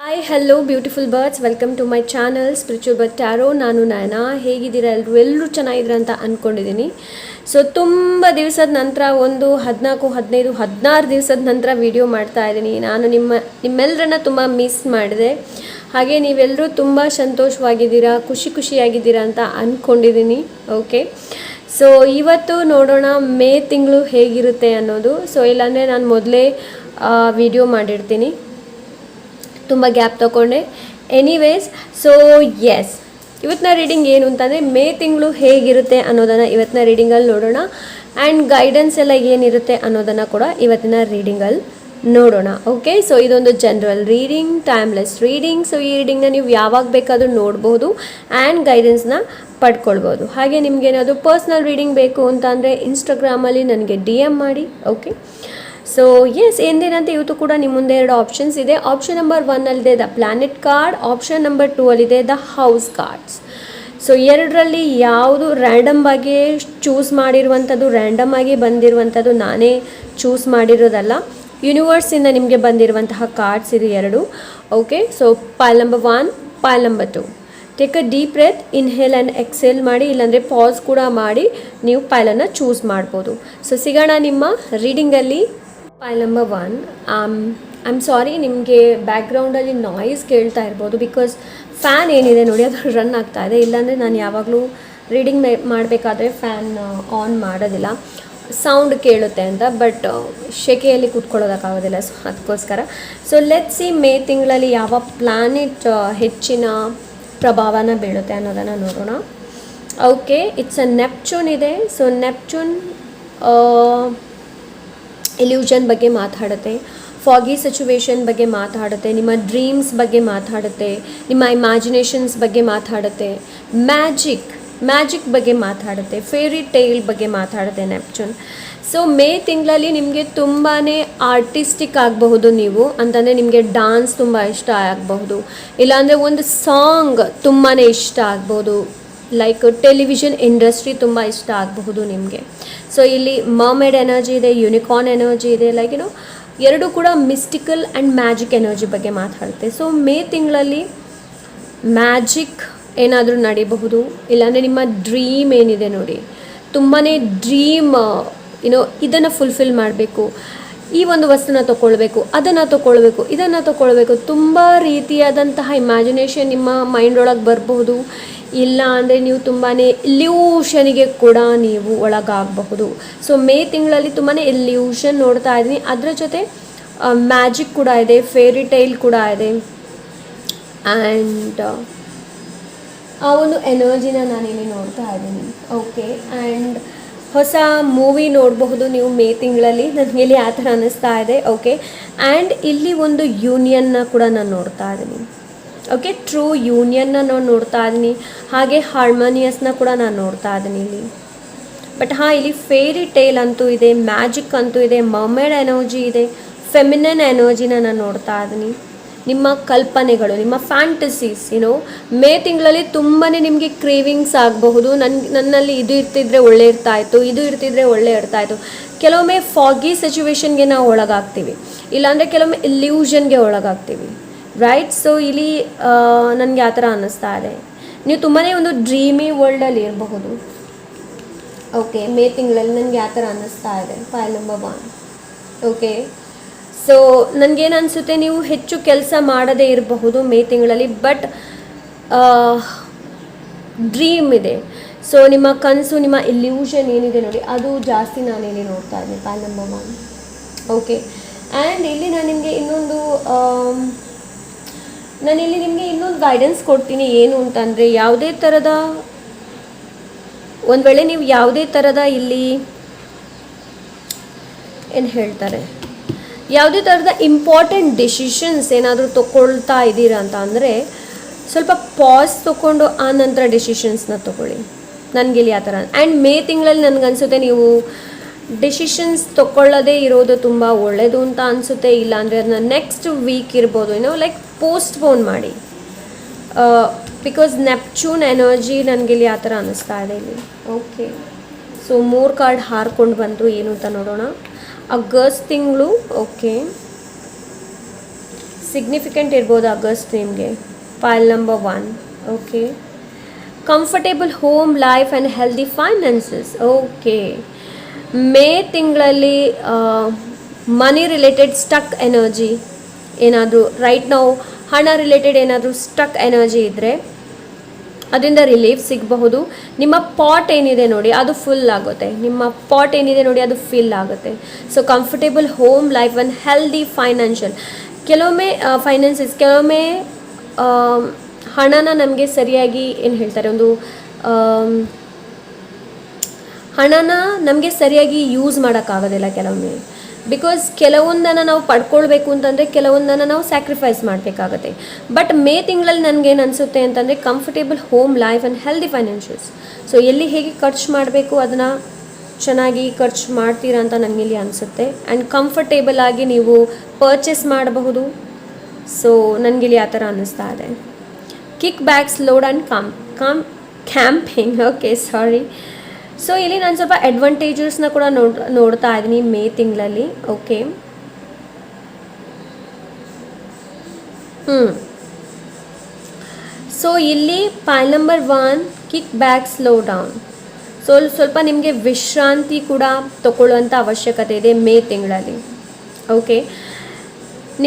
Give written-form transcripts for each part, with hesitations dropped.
Hi hello beautiful birds, welcome to my channel spiritual bird tarot. ನಾನು ನಯನ. ಹೇಗಿದ್ದೀರಾ ಎಲ್ಲರೂ ಚೆನ್ನಾಗಿದ್ದೀರಾ ಅಂತ ಅಂದ್ಕೊಂಡಿದ್ದೀನಿ. ಸೊ ತುಂಬ ದಿವಸದ ನಂತರ ಒಂದು 14, 15, 16 ದಿವಸದ ನಂತರ ವಿಡಿಯೋ ಮಾಡ್ತಾ ಇದ್ದೀನಿ. ನಾನು ನಿಮ್ಮೆಲ್ಲರನ್ನ ತುಂಬ ಮಿಸ್ ಮಾಡಿದೆ. ಹಾಗೆ ನೀವೆಲ್ಲರೂ ತುಂಬ ಸಂತೋಷವಾಗಿದ್ದೀರಾ, ಖುಷಿಯಾಗಿದ್ದೀರಾ ಅಂತ ಅಂದ್ಕೊಂಡಿದ್ದೀನಿ. ಓಕೆ, ಸೊ ಇವತ್ತು ನೋಡೋಣ ಮೇ ತಿಂಗಳು ಹೇಗಿರುತ್ತೆ ಅನ್ನೋದು. ಸೊ ಇಲ್ಲಾಂದರೆ ನಾನು ಮೊದಲೇ ವಿಡಿಯೋ ಮಾಡಿರ್ತೀನಿ, ತುಂಬ ಗ್ಯಾಪ್ ತೊಗೊಂಡೆ. ಎನಿವೇಸ್, ಸೊ ಎಸ್, ಇವತ್ತಿನ ರೀಡಿಂಗ್ ಏನು ಅಂತಂದರೆ ಮೇ ತಿಂಗಳು ಹೇಗಿರುತ್ತೆ ಅನ್ನೋದನ್ನು ಇವತ್ತಿನ ರೀಡಿಂಗಲ್ಲಿ ನೋಡೋಣ. ಆ್ಯಂಡ್ ಗೈಡೆನ್ಸ್ ಎಲ್ಲ ಏನಿರುತ್ತೆ ಅನ್ನೋದನ್ನು ಕೂಡ ಇವತ್ತಿನ ರೀಡಿಂಗಲ್ಲಿ ನೋಡೋಣ. ಓಕೆ, ಸೊ ಇದೊಂದು general reading, timeless reading. So ಈ ರೀಡಿಂಗ್ನ ನೀವು ಯಾವಾಗ ಬೇಕಾದರೂ ನೋಡ್ಬೋದು ಆ್ಯಂಡ್ ಗೈಡೆನ್ಸ್ನ ಪಡ್ಕೊಳ್ಬೋದು. ಹಾಗೆ ನಿಮಗೇನಾದರೂ ಪರ್ಸ್ನಲ್ ರೀಡಿಂಗ್ ಬೇಕು ಅಂತ ಅಂದರೆ ಇನ್ಸ್ಟಾಗ್ರಾಮಲ್ಲಿ ನನಗೆ DM ಮಾಡಿ. ಓಕೆ, ಸೊ ಎಸ್, ಎಂದೇನಂತೆ ಇವತ್ತು ಕೂಡ ನಿಮ್ಮ ಮುಂದೆ 2 ಆಪ್ಷನ್ಸ್ ಇದೆ. Option number 1 the planet card, option number 2 the house cards. So ಎರಡರಲ್ಲಿ ಯಾವುದು ರ್ಯಾಂಡಮ್ ಆಗಿ ಚೂಸ್ ಮಾಡಿರುವಂಥದ್ದು, ರ್ಯಾಂಡಮ್ ಆಗಿ ಬಂದಿರುವಂಥದ್ದು ನಾನೇ ಚೂಸ್ ಮಾಡಿರೋದಲ್ಲ, ಯೂನಿವರ್ಸಿಂದ ನಿಮಗೆ ಬಂದಿರುವಂತಹ ಕಾರ್ಡ್ಸ್ ಇದು 2. Okay, so pile number 1, pile number 2. Take a deep breath, inhale and exhale ಮಾಡಿ, ಇಲ್ಲಾಂದರೆ ಪಾಸ್ ಕೂಡ ಮಾಡಿ ನೀವು ಪೈಲನ್ನು ಚೂಸ್ ಮಾಡ್ಬೋದು. ಸೊ ಸಿಗೋಣ ನಿಮ್ಮ ರೀಡಿಂಗಲ್ಲಿ. ಪೈಲ್ ನಂಬರ್ 1. ಐಮ್ ಸಾರಿ, ನಿಮಗೆ ಬ್ಯಾಕ್ಗ್ರೌಂಡಲ್ಲಿ ನಾಯ್ಸ್ ಕೇಳ್ತಾ ಇರ್ಬೋದು, ಬಿಕಾಸ್ ಫ್ಯಾನ್ ಏನಿದೆ ನೋಡಿ ಅದು ರನ್ ಆಗ್ತಾ ಇದೆ. ಇಲ್ಲಾಂದರೆ ನಾನು ಯಾವಾಗಲೂ ರೀಡಿಂಗ್ ಮಾಡಬೇಕಾದ್ರೆ ಫ್ಯಾನ್ ಆನ್ ಮಾಡೋದಿಲ್ಲ, ಸೌಂಡ್ ಕೇಳುತ್ತೆ ಅಂತ. ಬಟ್ ಶೆಕೆಯಲ್ಲಿ ಕೂತ್ಕೊಳ್ಳೋದಕ್ಕಾಗೋದಿಲ್ಲ, ಸೊ ಅದಕ್ಕೋಸ್ಕರ. ಸೊ ಲೆಟ್ಸ್ ಸಿ ಮೇ ತಿಂಗಳಲ್ಲಿ ಯಾವ ಪ್ಲಾನೆಟ್ ಹೆಚ್ಚಿನ ಪ್ರಭಾವನ ಬೀಳುತ್ತೆ ಅನ್ನೋದನ್ನು ನೋಡೋಣ. ಓಕೆ, ಇಟ್ಸ್ ಅ ನೆಪ್ಚೂನ್ ಇದೆ. ಸೊ ನೆಪ್ಚೂನ್ ಇಲ್ಯೂಷನ್ ಬಗ್ಗೆ ಮಾತಾಡುತ್ತೆ, ಫಾಗಿ ಸಿಚುವೇಶನ್ ಬಗ್ಗೆ ಮಾತಾಡುತ್ತೆ, ನಿಮ್ಮ ಡ್ರೀಮ್ಸ್ ಬಗ್ಗೆ ಮಾತಾಡುತ್ತೆ, ನಿಮ್ಮ ಇಮ್ಯಾಜಿನೇಷನ್ಸ್ ಬಗ್ಗೆ ಮಾತಾಡುತ್ತೆ, ಮ್ಯಾಜಿಕ್ ಬಗ್ಗೆ ಮಾತಾಡುತ್ತೆ, ಫೇರಿ ಟೇಲ್ ಬಗ್ಗೆ ಮಾತಾಡುತ್ತೆ ನೆಪ್ಚೂನ್. ಸೊ ಮೇ ತಿಂಗಳಲ್ಲಿ ನಿಮಗೆ ತುಂಬಾ ಆರ್ಟಿಸ್ಟಿಕ್ ಆಗಬಹುದು ನೀವು, ಅಂತಂದರೆ ನಿಮಗೆ ಡಾನ್ಸ್ ತುಂಬ ಇಷ್ಟ ಆಗಬಹುದು, ಇಲ್ಲಾಂದರೆ ಒಂದು ಸಾಂಗ್ ತುಂಬಾ ಇಷ್ಟ ಆಗ್ಬೋದು, ಲೈಕ್ ಟೆಲಿವಿಷನ್ ಇಂಡಸ್ಟ್ರಿ ತುಂಬ ಇಷ್ಟ ಆಗಬಹುದು ನಿಮಗೆ. ಸೊ ಇಲ್ಲಿ ಮರ್ಮೇಡ್ ಎನರ್ಜಿ ಇದೆ, ಯೂನಿಕಾರ್ನ್ ಎನರ್ಜಿ ಇದೆ, ಲೈಕ್ ಎರಡೂ ಕೂಡ ಮಿಸ್ಟಿಕಲ್ ಆ್ಯಂಡ್ ಮ್ಯಾಜಿಕ್ ಎನರ್ಜಿ ಬಗ್ಗೆ ಮಾತಾಡುತ್ತೆ. ಸೊ ಮೇ ತಿಂಗಳಲ್ಲಿ ಮ್ಯಾಜಿಕ್ ಏನಾದರೂ ನಡೀಬಹುದು, ಇಲ್ಲಾಂದರೆ ನಿಮ್ಮ ಡ್ರೀಮ್ ಏನಿದೆ ನೋಡಿ, ತುಂಬಾ ಡ್ರೀಮ್ ಇದನ್ನು ಫುಲ್ಫಿಲ್ ಮಾಡಬೇಕು, ಈ ಒಂದು ವಸ್ತುನ ತೊಗೊಳ್ಬೇಕು, ಅದನ್ನು ತೊಗೊಳ್ಬೇಕು, ಇದನ್ನು ತೊಗೊಳ್ಬೇಕು, ತುಂಬ ರೀತಿಯಾದಂತಹ ಇಮ್ಯಾಜಿನೇಷನ್ ನಿಮ್ಮ ಮೈಂಡ್ ಒಳಗೆ ಬರಬಹುದು. ಇಲ್ಲ ಅಂದರೆ ನೀವು ತುಂಬಾ ಇಲ್ಯೂಷನಿಗೆ ಕೂಡ ನೀವು ಒಳಗಾಗಬಹುದು. ಸೊ ಮೇ ತಿಂಗಳಲ್ಲಿ ತುಂಬಾ ಇಲ್ಯೂಷನ್ ನೋಡ್ತಾ ಇದ್ದೀನಿ, ಅದರ ಜೊತೆ ಮ್ಯಾಜಿಕ್ ಕೂಡ ಇದೆ, ಫೇರಿ ಟೈಲ್ ಕೂಡ ಇದೆ. ಆ್ಯಂಡ್ ಆ ಒಂದು ಎನರ್ಜಿನ ನಾನಿಲ್ಲಿ ನೋಡ್ತಾ ಇದ್ದೀನಿ. ಓಕೆ, ಆ್ಯಂಡ್ ಹೊಸ ಮೂವಿ ನೋಡಬಹುದು ನೀವು ಮೇ ತಿಂಗಳಲ್ಲಿ, ನನಗೆ ಇಲ್ಲಿ ಆ ಥರ ಅನ್ನಿಸ್ತಾ ಇದೆ. ಓಕೆ, ಆ್ಯಂಡ್ ಇಲ್ಲಿ ಒಂದು ಯೂನಿಯನ್ನ ಕೂಡ ನಾನು ನೋಡ್ತಾ ಇದ್ದೀನಿ. ಓಕೆ, ಟ್ರೂ ಯೂನಿಯನ್ನ ನಾನು ನೋಡ್ತಾ ಇದ್ದೀನಿ, ಹಾಗೆ ಹಾರ್ಮೋನಿಯಸ್ನ ಕೂಡ ನಾನು ನೋಡ್ತಾ ಇದ್ದೀನಿ ಇಲ್ಲಿ. ಬಟ್ ಇಲ್ಲಿ ಫೇರಿ ಟೇಲ್ ಅಂತೂ ಇದೆ, ಮ್ಯಾಜಿಕ್ ಅಂತೂ ಇದೆ, ಮರ್ಮೇಡ್ ಎನರ್ಜಿ ಇದೆ, ಫೆಮಿನನ್ ಎನರ್ಜಿನ ನಾನು ನೋಡ್ತಾ ಇದ್ದೀನಿ. ನಿಮ್ಮ ಕಲ್ಪನೆಗಳು, ನಿಮ್ಮ ಫ್ಯಾಂಟಸೀಸ್, ಮೇ ತಿಂಗಳಲ್ಲಿ ತುಂಬಾ ನಿಮಗೆ ಕ್ರೇವಿಂಗ್ಸ್ ಆಗಬಹುದು. ನನ್ನಲ್ಲಿ ಇದು ಇರ್ತಿದ್ರೆ ಒಳ್ಳೆ ಇರ್ತಾಯಿತ್ತು, ಇದು ಇರ್ತಿದ್ರೆ ಒಳ್ಳೆ ಇರ್ತಾಯಿತ್ತು. ಕೆಲವೊಮ್ಮೆ ಫಾಗಿ ಸಿಚುವೇಶನ್ಗೆ ನಾವು ಒಳಗಾಗ್ತೀವಿ, ಇಲ್ಲಾಂದರೆ ಕೆಲವೊಮ್ಮೆ ಇಲ್ಯೂಷನ್ಗೆ ಒಳಗಾಗ್ತೀವಿ, ರೈಟ್? ಸೊ ಇಲ್ಲಿ ನನಗೆ ಆ ಥರ ಅನ್ನಿಸ್ತಾ ಇದೆ, ನೀವು ತುಂಬಾ ಒಂದು ಡ್ರೀಮಿ ವರ್ಲ್ಡಲ್ಲಿ ಇರಬಹುದು. ಓಕೆ, ಮೇ ತಿಂಗಳಲ್ಲಿ ನನಗೆ ಆ ಥರ ಅನ್ನಿಸ್ತಾ ಇದೆ. File number 1. ಓಕೆ, ಸೊ ನನಗೇನು ಅನಿಸುತ್ತೆ, ನೀವು ಹೆಚ್ಚು ಕೆಲಸ ಮಾಡದೇ ಇರಬಹುದು ಮೇ ತಿಂಗಳಲ್ಲಿ, ಬಟ್ ಡ್ರೀಮ್ ಇದೆ. ಸೊ ನಿಮ್ಮ ಕನಸು, ನಿಮ್ಮ ಇಲ್ಯೂಷನ್ ಏನಿದೆ ನೋಡಿ, ಅದು ಜಾಸ್ತಿ ನಾನಿಲ್ಲಿ ನೋಡ್ತಾ ಇದ್ದೀನಿ. File number 1. ಓಕೆ, ಆ್ಯಂಡ್ ಇಲ್ಲಿ ನಾನು ನಿಮಗೆ ಇನ್ನೊಂದು ಗೈಡೆನ್ಸ್ ಕೊಡ್ತೀನಿ. ಏನು ಅಂತಂದರೆ, ಯಾವುದೇ ಥರದ ಒಂದು ವೇಳೆ ನೀವು ಯಾವುದೇ ಥರದ ಇಲ್ಲಿ ಏನು ಹೇಳ್ತಾರೆ, ಯಾವುದೇ ಥರದ ಇಂಪಾರ್ಟೆಂಟ್ ಡಿಸಿಷನ್ಸ್ ಏನಾದರೂ ತೊಗೊಳ್ತಾ ಇದ್ದೀರಾ ಅಂತ ಅಂದರೆ ಸ್ವಲ್ಪ ಪಾಸ್ ತೊಗೊಂಡು ಆ ನಂತರ ಡಿಸಿಷನ್ಸ್ನ ತೊಗೊಳ್ಳಿ. ನನಗಿಲ್ಲಿ ಆ ಥರ. ಆ್ಯಂಡ್ ಮೇ ತಿಂಗಳಲ್ಲಿ ನನಗನ್ಸುತ್ತೆ ನೀವು ಡಿಸಿಷನ್ಸ್ ತೊಗೊಳ್ಳೋದೇ ಇರೋದು ತುಂಬ ಒಳ್ಳೆಯದು ಅಂತ ಅನಿಸುತ್ತೆ. ಇಲ್ಲಾಂದರೆ ಅದನ್ನ ನೆಕ್ಸ್ಟ್ ವೀಕ್ ಇರ್ಬೋದು, ಲೈಕ್ ಪೋಸ್ಟ್ಪೋನ್ ಮಾಡಿ, ಬಿಕಾಸ್ ನೆಪ್ಚೂನ್ ಎನರ್ಜಿ ನನಗಿಲ್ಲಿ ಆ ಥರ ಅನ್ನಿಸ್ತಾ ಇದೆ ಇಲ್ಲಿ. ಓಕೆ, ಸೊ 3 ಕಾರ್ಡ್ ಹಾರ್ಕೊಂಡು ಬಂತು, ಏನು ಅಂತ ನೋಡೋಣ. ಆಗಸ್ಟ್ ತಿಂಗಳು. ಓಕೆ, ಸಿಗ್ನಿಫಿಕೆಂಟ್ ಇರ್ಬೋದು ಆಗಸ್ಟ್ ನಿಮಗೆ. ಪೈಲ್ number 1. Okay, comfortable home life and healthy finances. Okay, May ತಿಂಗಳಲ್ಲಿ ಮನಿ ರಿಲೇಟೆಡ್ ಸ್ಟಕ್ ಎನರ್ಜಿ ಏನಾದರೂ ರೈಟ್ ನಾವು ಹಣ ರಿಲೇಟೆಡ್ ಏನಾದರೂ ಸ್ಟಕ್ ಎನರ್ಜಿ ಇದ್ದರೆ ಅದರಿಂದ ರಿಲೀಫ್ ಸಿಗಬಹುದು. ನಿಮ್ಮ ಪಾಟ್ ಏನಿದೆ ನೋಡಿ ಅದು ಫುಲ್ ಆಗುತ್ತೆ, ನಿಮ್ಮ ಪಾಟ್ ಏನಿದೆ ನೋಡಿ ಅದು ಫಿಲ್ ಆಗುತ್ತೆ. So comfortable home life and healthy financial. ಕೆಲವೊಮ್ಮೆ ಫೈನಾನ್ಸಸ್ ಕೆಲವೊಮ್ಮೆ ಹಣನ ನಮಗೆ ಸರಿಯಾಗಿ ಏನು ಹೇಳ್ತಾರೆ, ಒಂದು ಹಣನ ನಮಗೆ ಸರಿಯಾಗಿ ಯೂಸ್ ಮಾಡೋಕ್ಕಾಗೋದಿಲ್ಲ ಕೆಲವೊಮ್ಮೆ. ಬಿಕಾಸ್ ಕೆಲವೊಂದನ್ನು ನಾವು ಪಡ್ಕೊಳ್ಬೇಕು ಅಂತಂದರೆ ಕೆಲವೊಂದನ್ನು ನಾವು ಸ್ಯಾಕ್ರಿಫೈಸ್ ಮಾಡಬೇಕಾಗತ್ತೆ. ಬಟ್ ಮೇ ತಿಂಗಳಲ್ಲಿ ನನಗೇನು ಅನಿಸುತ್ತೆ ಅಂತಂದರೆ comfortable home life and healthy financials. So ಎಲ್ಲಿ ಹೇಗೆ ಖರ್ಚು ಮಾಡಬೇಕು ಅದನ್ನು ಚೆನ್ನಾಗಿ ಖರ್ಚು ಮಾಡ್ತೀರಾ ಅಂತ ನನಗಿಲ್ಲಿ ಅನಿಸುತ್ತೆ. ಆ್ಯಂಡ್ ಕಂಫರ್ಟೇಬಲ್ ಆಗಿ ನೀವು ಪರ್ಚೇಸ್ ಮಾಡಬಹುದು. ಸೊ ನನಗಿಲ್ಲಿ ಆ ಥರ ಅನ್ನಿಸ್ತಾ ಇದೆ. Kick back slowed and camping. Okay, sorry. So ಇಲ್ಲಿ ನಾನು ಸ್ವಲ್ಪ ಅಡ್ವಾಂಟೇಜಸ್ನ ಕೂಡ ನೋಡ್ತಾ ಇದ್ದೀನಿ ಮೇ ತಿಂಗಳಲ್ಲಿ. ಓಕೆ, ಸೊ ಇಲ್ಲಿ ಪೈಲ್ number 1 kick back slow down. So ಸ್ವಲ್ಪ ನಿಮಗೆ ವಿಶ್ರಾಂತಿ ಕೂಡ ತಗೊಳ್ಳುವಂಥ ಅವಶ್ಯಕತೆ ಇದೆ ಮೇ ತಿಂಗಳಲ್ಲಿ. ಓಕೆ,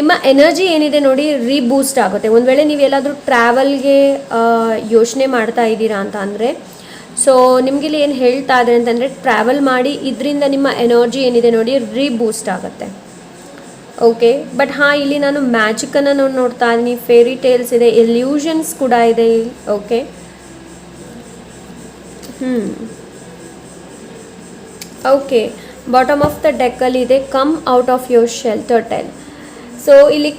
ನಿಮ್ಮ ಎನರ್ಜಿ ಏನಿದೆ ನೋಡಿ ರೀಬೂಸ್ಟ್ ಆಗುತ್ತೆ. ಒಂದು ವೇಳೆ ನೀವು ಎಲ್ಲಾದರೂ ಟ್ರಾವೆಲ್ಗೆ ಯೋಚನೆ ಮಾಡ್ತಾ ಇದ್ದೀರಾ ಅಂತ ಅಂದರೆ, ಸೊ ನಿಮಗಿಲ್ಲಿ ಏನು ಹೇಳ್ತಾ ಇದ್ದಾರೆ ಅಂತಂದರೆ ಟ್ರಾವೆಲ್ ಮಾಡಿ ಇದರಿಂದ ನಿಮ್ಮ ಎನರ್ಜಿ ಏನಿದೆ ನೋಡಿ ರೀಬೂಸ್ಟ್ ಆಗುತ್ತೆ. ಓಕೆ, ಬಟ್ ಹಾಂ ಇಲ್ಲಿ ನಾನು ಮ್ಯಾಜಿಕನ್ನು ನೋಡ್ತಾ ಇದ್ದೀನಿ, ಫೇರಿ ಟೇಲ್ಸ್ ಇದೆ, ಇಲ್ಯೂಷನ್ಸ್ ಕೂಡ ಇದೆ. Okay, okay, bottom of the ಡೆಕ್ಕಲ್ಲಿ ಇದೆ come out of your shelter tell. So ಇಲ್ಲಿ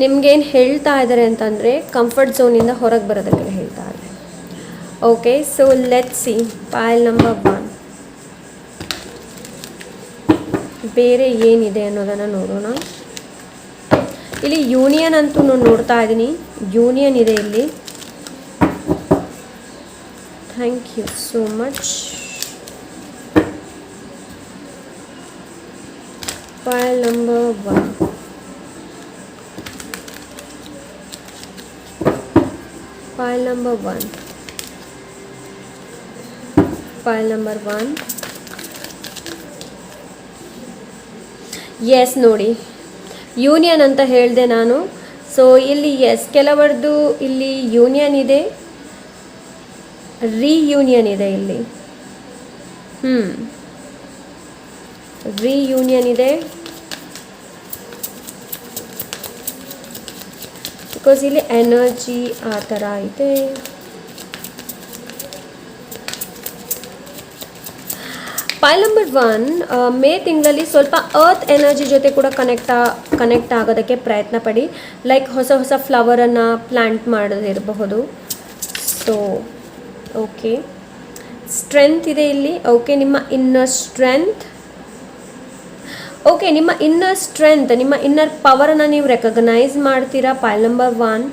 ನಿಮಗೇನು ಹೇಳ್ತಾ ಇದ್ದಾರೆ ಅಂತಂದರೆ ಕಂಫರ್ಟ್ ಝೋನಿಂದ ಹೊರಗೆ ಬರೋದಕ್ಕೆ ಹೇಳ್ತಾ ಇದ್ದಾರೆ. Okay, so let's C ಪೈಲ್ number 1 ಬೇರೆ ಏನಿದೆ ಅನ್ನೋದನ್ನು ನೋಡೋಣ. ಇಲ್ಲಿ ಯೂನಿಯನ್ ಅಂತೂ ನೋಡ್ತಾ ಇದ್ದೀನಿ, ಯೂನಿಯನ್ ಇದೆ ಇಲ್ಲಿ. Thank you so much. Pile number 1. Pile number 1. Pile number 1. Yes ನೋಡಿ, ಯೂನಿಯನ್ ಅಂತ ಹೇಳಿದೆ ನಾನು. ಸೊ ಇಲ್ಲಿ ಎಸ್ ಕೆಲವರದು ಇಲ್ಲಿ ಯೂನಿಯನ್ ಇದೆ, ರೀಯೂನಿಯನ್ ಇದೆ ಇಲ್ಲಿ. ರೀಯೂನಿಯನ್ ಇದೆ ಬಿಕಾಸ್ ಇಲ್ಲಿ ಎನರ್ಜಿ ಆ ಥರ ಇದೆ. ಪೈಲ್ ನಂಬರ್ 1 ಮೇ ತಿಂಗಳಲ್ಲಿ ಸ್ವಲ್ಪ ಅರ್ತ್ ಎನರ್ಜಿ ಜೊತೆ ಕೂಡ ಕನೆಕ್ಟ್ ಆಗೋದಕ್ಕೆ ಪ್ರಯತ್ನ ಪಡಿ. ಲೈಕ್ ಹೊಸ ಹೊಸ ಫ್ಲವರನ್ನು ಪ್ಲ್ಯಾಂಟ್ ಮಾಡೋದಿರಬಹುದು. ಸೊ ಓಕೆ, ಸ್ಟ್ರೆಂತ್ ಇದೆ ಇಲ್ಲಿ. ಓಕೆ, ನಿಮ್ಮ ಇನ್ನರ್ ಸ್ಟ್ರೆಂತ್. ಓಕೆ, ನಿಮ್ಮ ಇನ್ನರ್ ಸ್ಟ್ರೆಂತ್, ನಿಮ್ಮ ಇನ್ನರ್ ಪವರನ್ನು ನೀವು ರೆಕಗ್ನೈಸ್ ಮಾಡ್ತೀರಾ ಪೈಲ್ ನಂಬರ್ 1.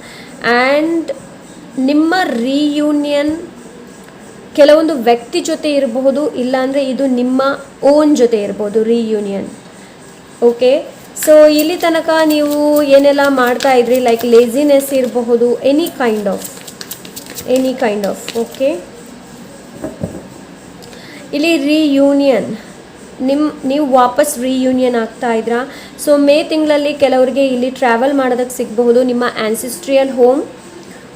ಆ್ಯಂಡ್ ನಿಮ್ಮ ರೀಯೂನಿಯನ್ ಕೆಲವೊಂದು ವ್ಯಕ್ತಿ ಜೊತೆ ಇರಬಹುದು, ಇಲ್ಲಾಂದರೆ ಇದು ನಿಮ್ಮ ಓನ್ ಜೊತೆ ಇರ್ಬೋದು ರೀಯೂನಿಯನ್. ಓಕೆ, ಸೊ ಇಲ್ಲಿ ತನಕ ನೀವು ಏನೆಲ್ಲ ಮಾಡ್ತಾ ಇದ್ರಿ ಲೈಕ್ ಲೇಜಿನೆಸ್ ಇರಬಹುದು, ಎನಿ ಕೈಂಡ್ ಆಫ್. ಓಕೆ, ಇಲ್ಲಿ ರೀಯೂನಿಯನ್ ನೀವು ವಾಪಸ್ ರೀಯೂನಿಯನ್ ಆಗ್ತಾ ಇದ್ರಾ. ಸೊ ಮೇ ತಿಂಗಳಲ್ಲಿ ಕೆಲವರಿಗೆ ಇಲ್ಲಿ ಟ್ರಾವೆಲ್ ಮಾಡೋದಕ್ಕೆ ಸಿಗಬಹುದು, ನಿಮ್ಮ ಆ್ಯನ್ಸಿಸ್ಟ್ರಿಯಲ್ ಹೋಮ್.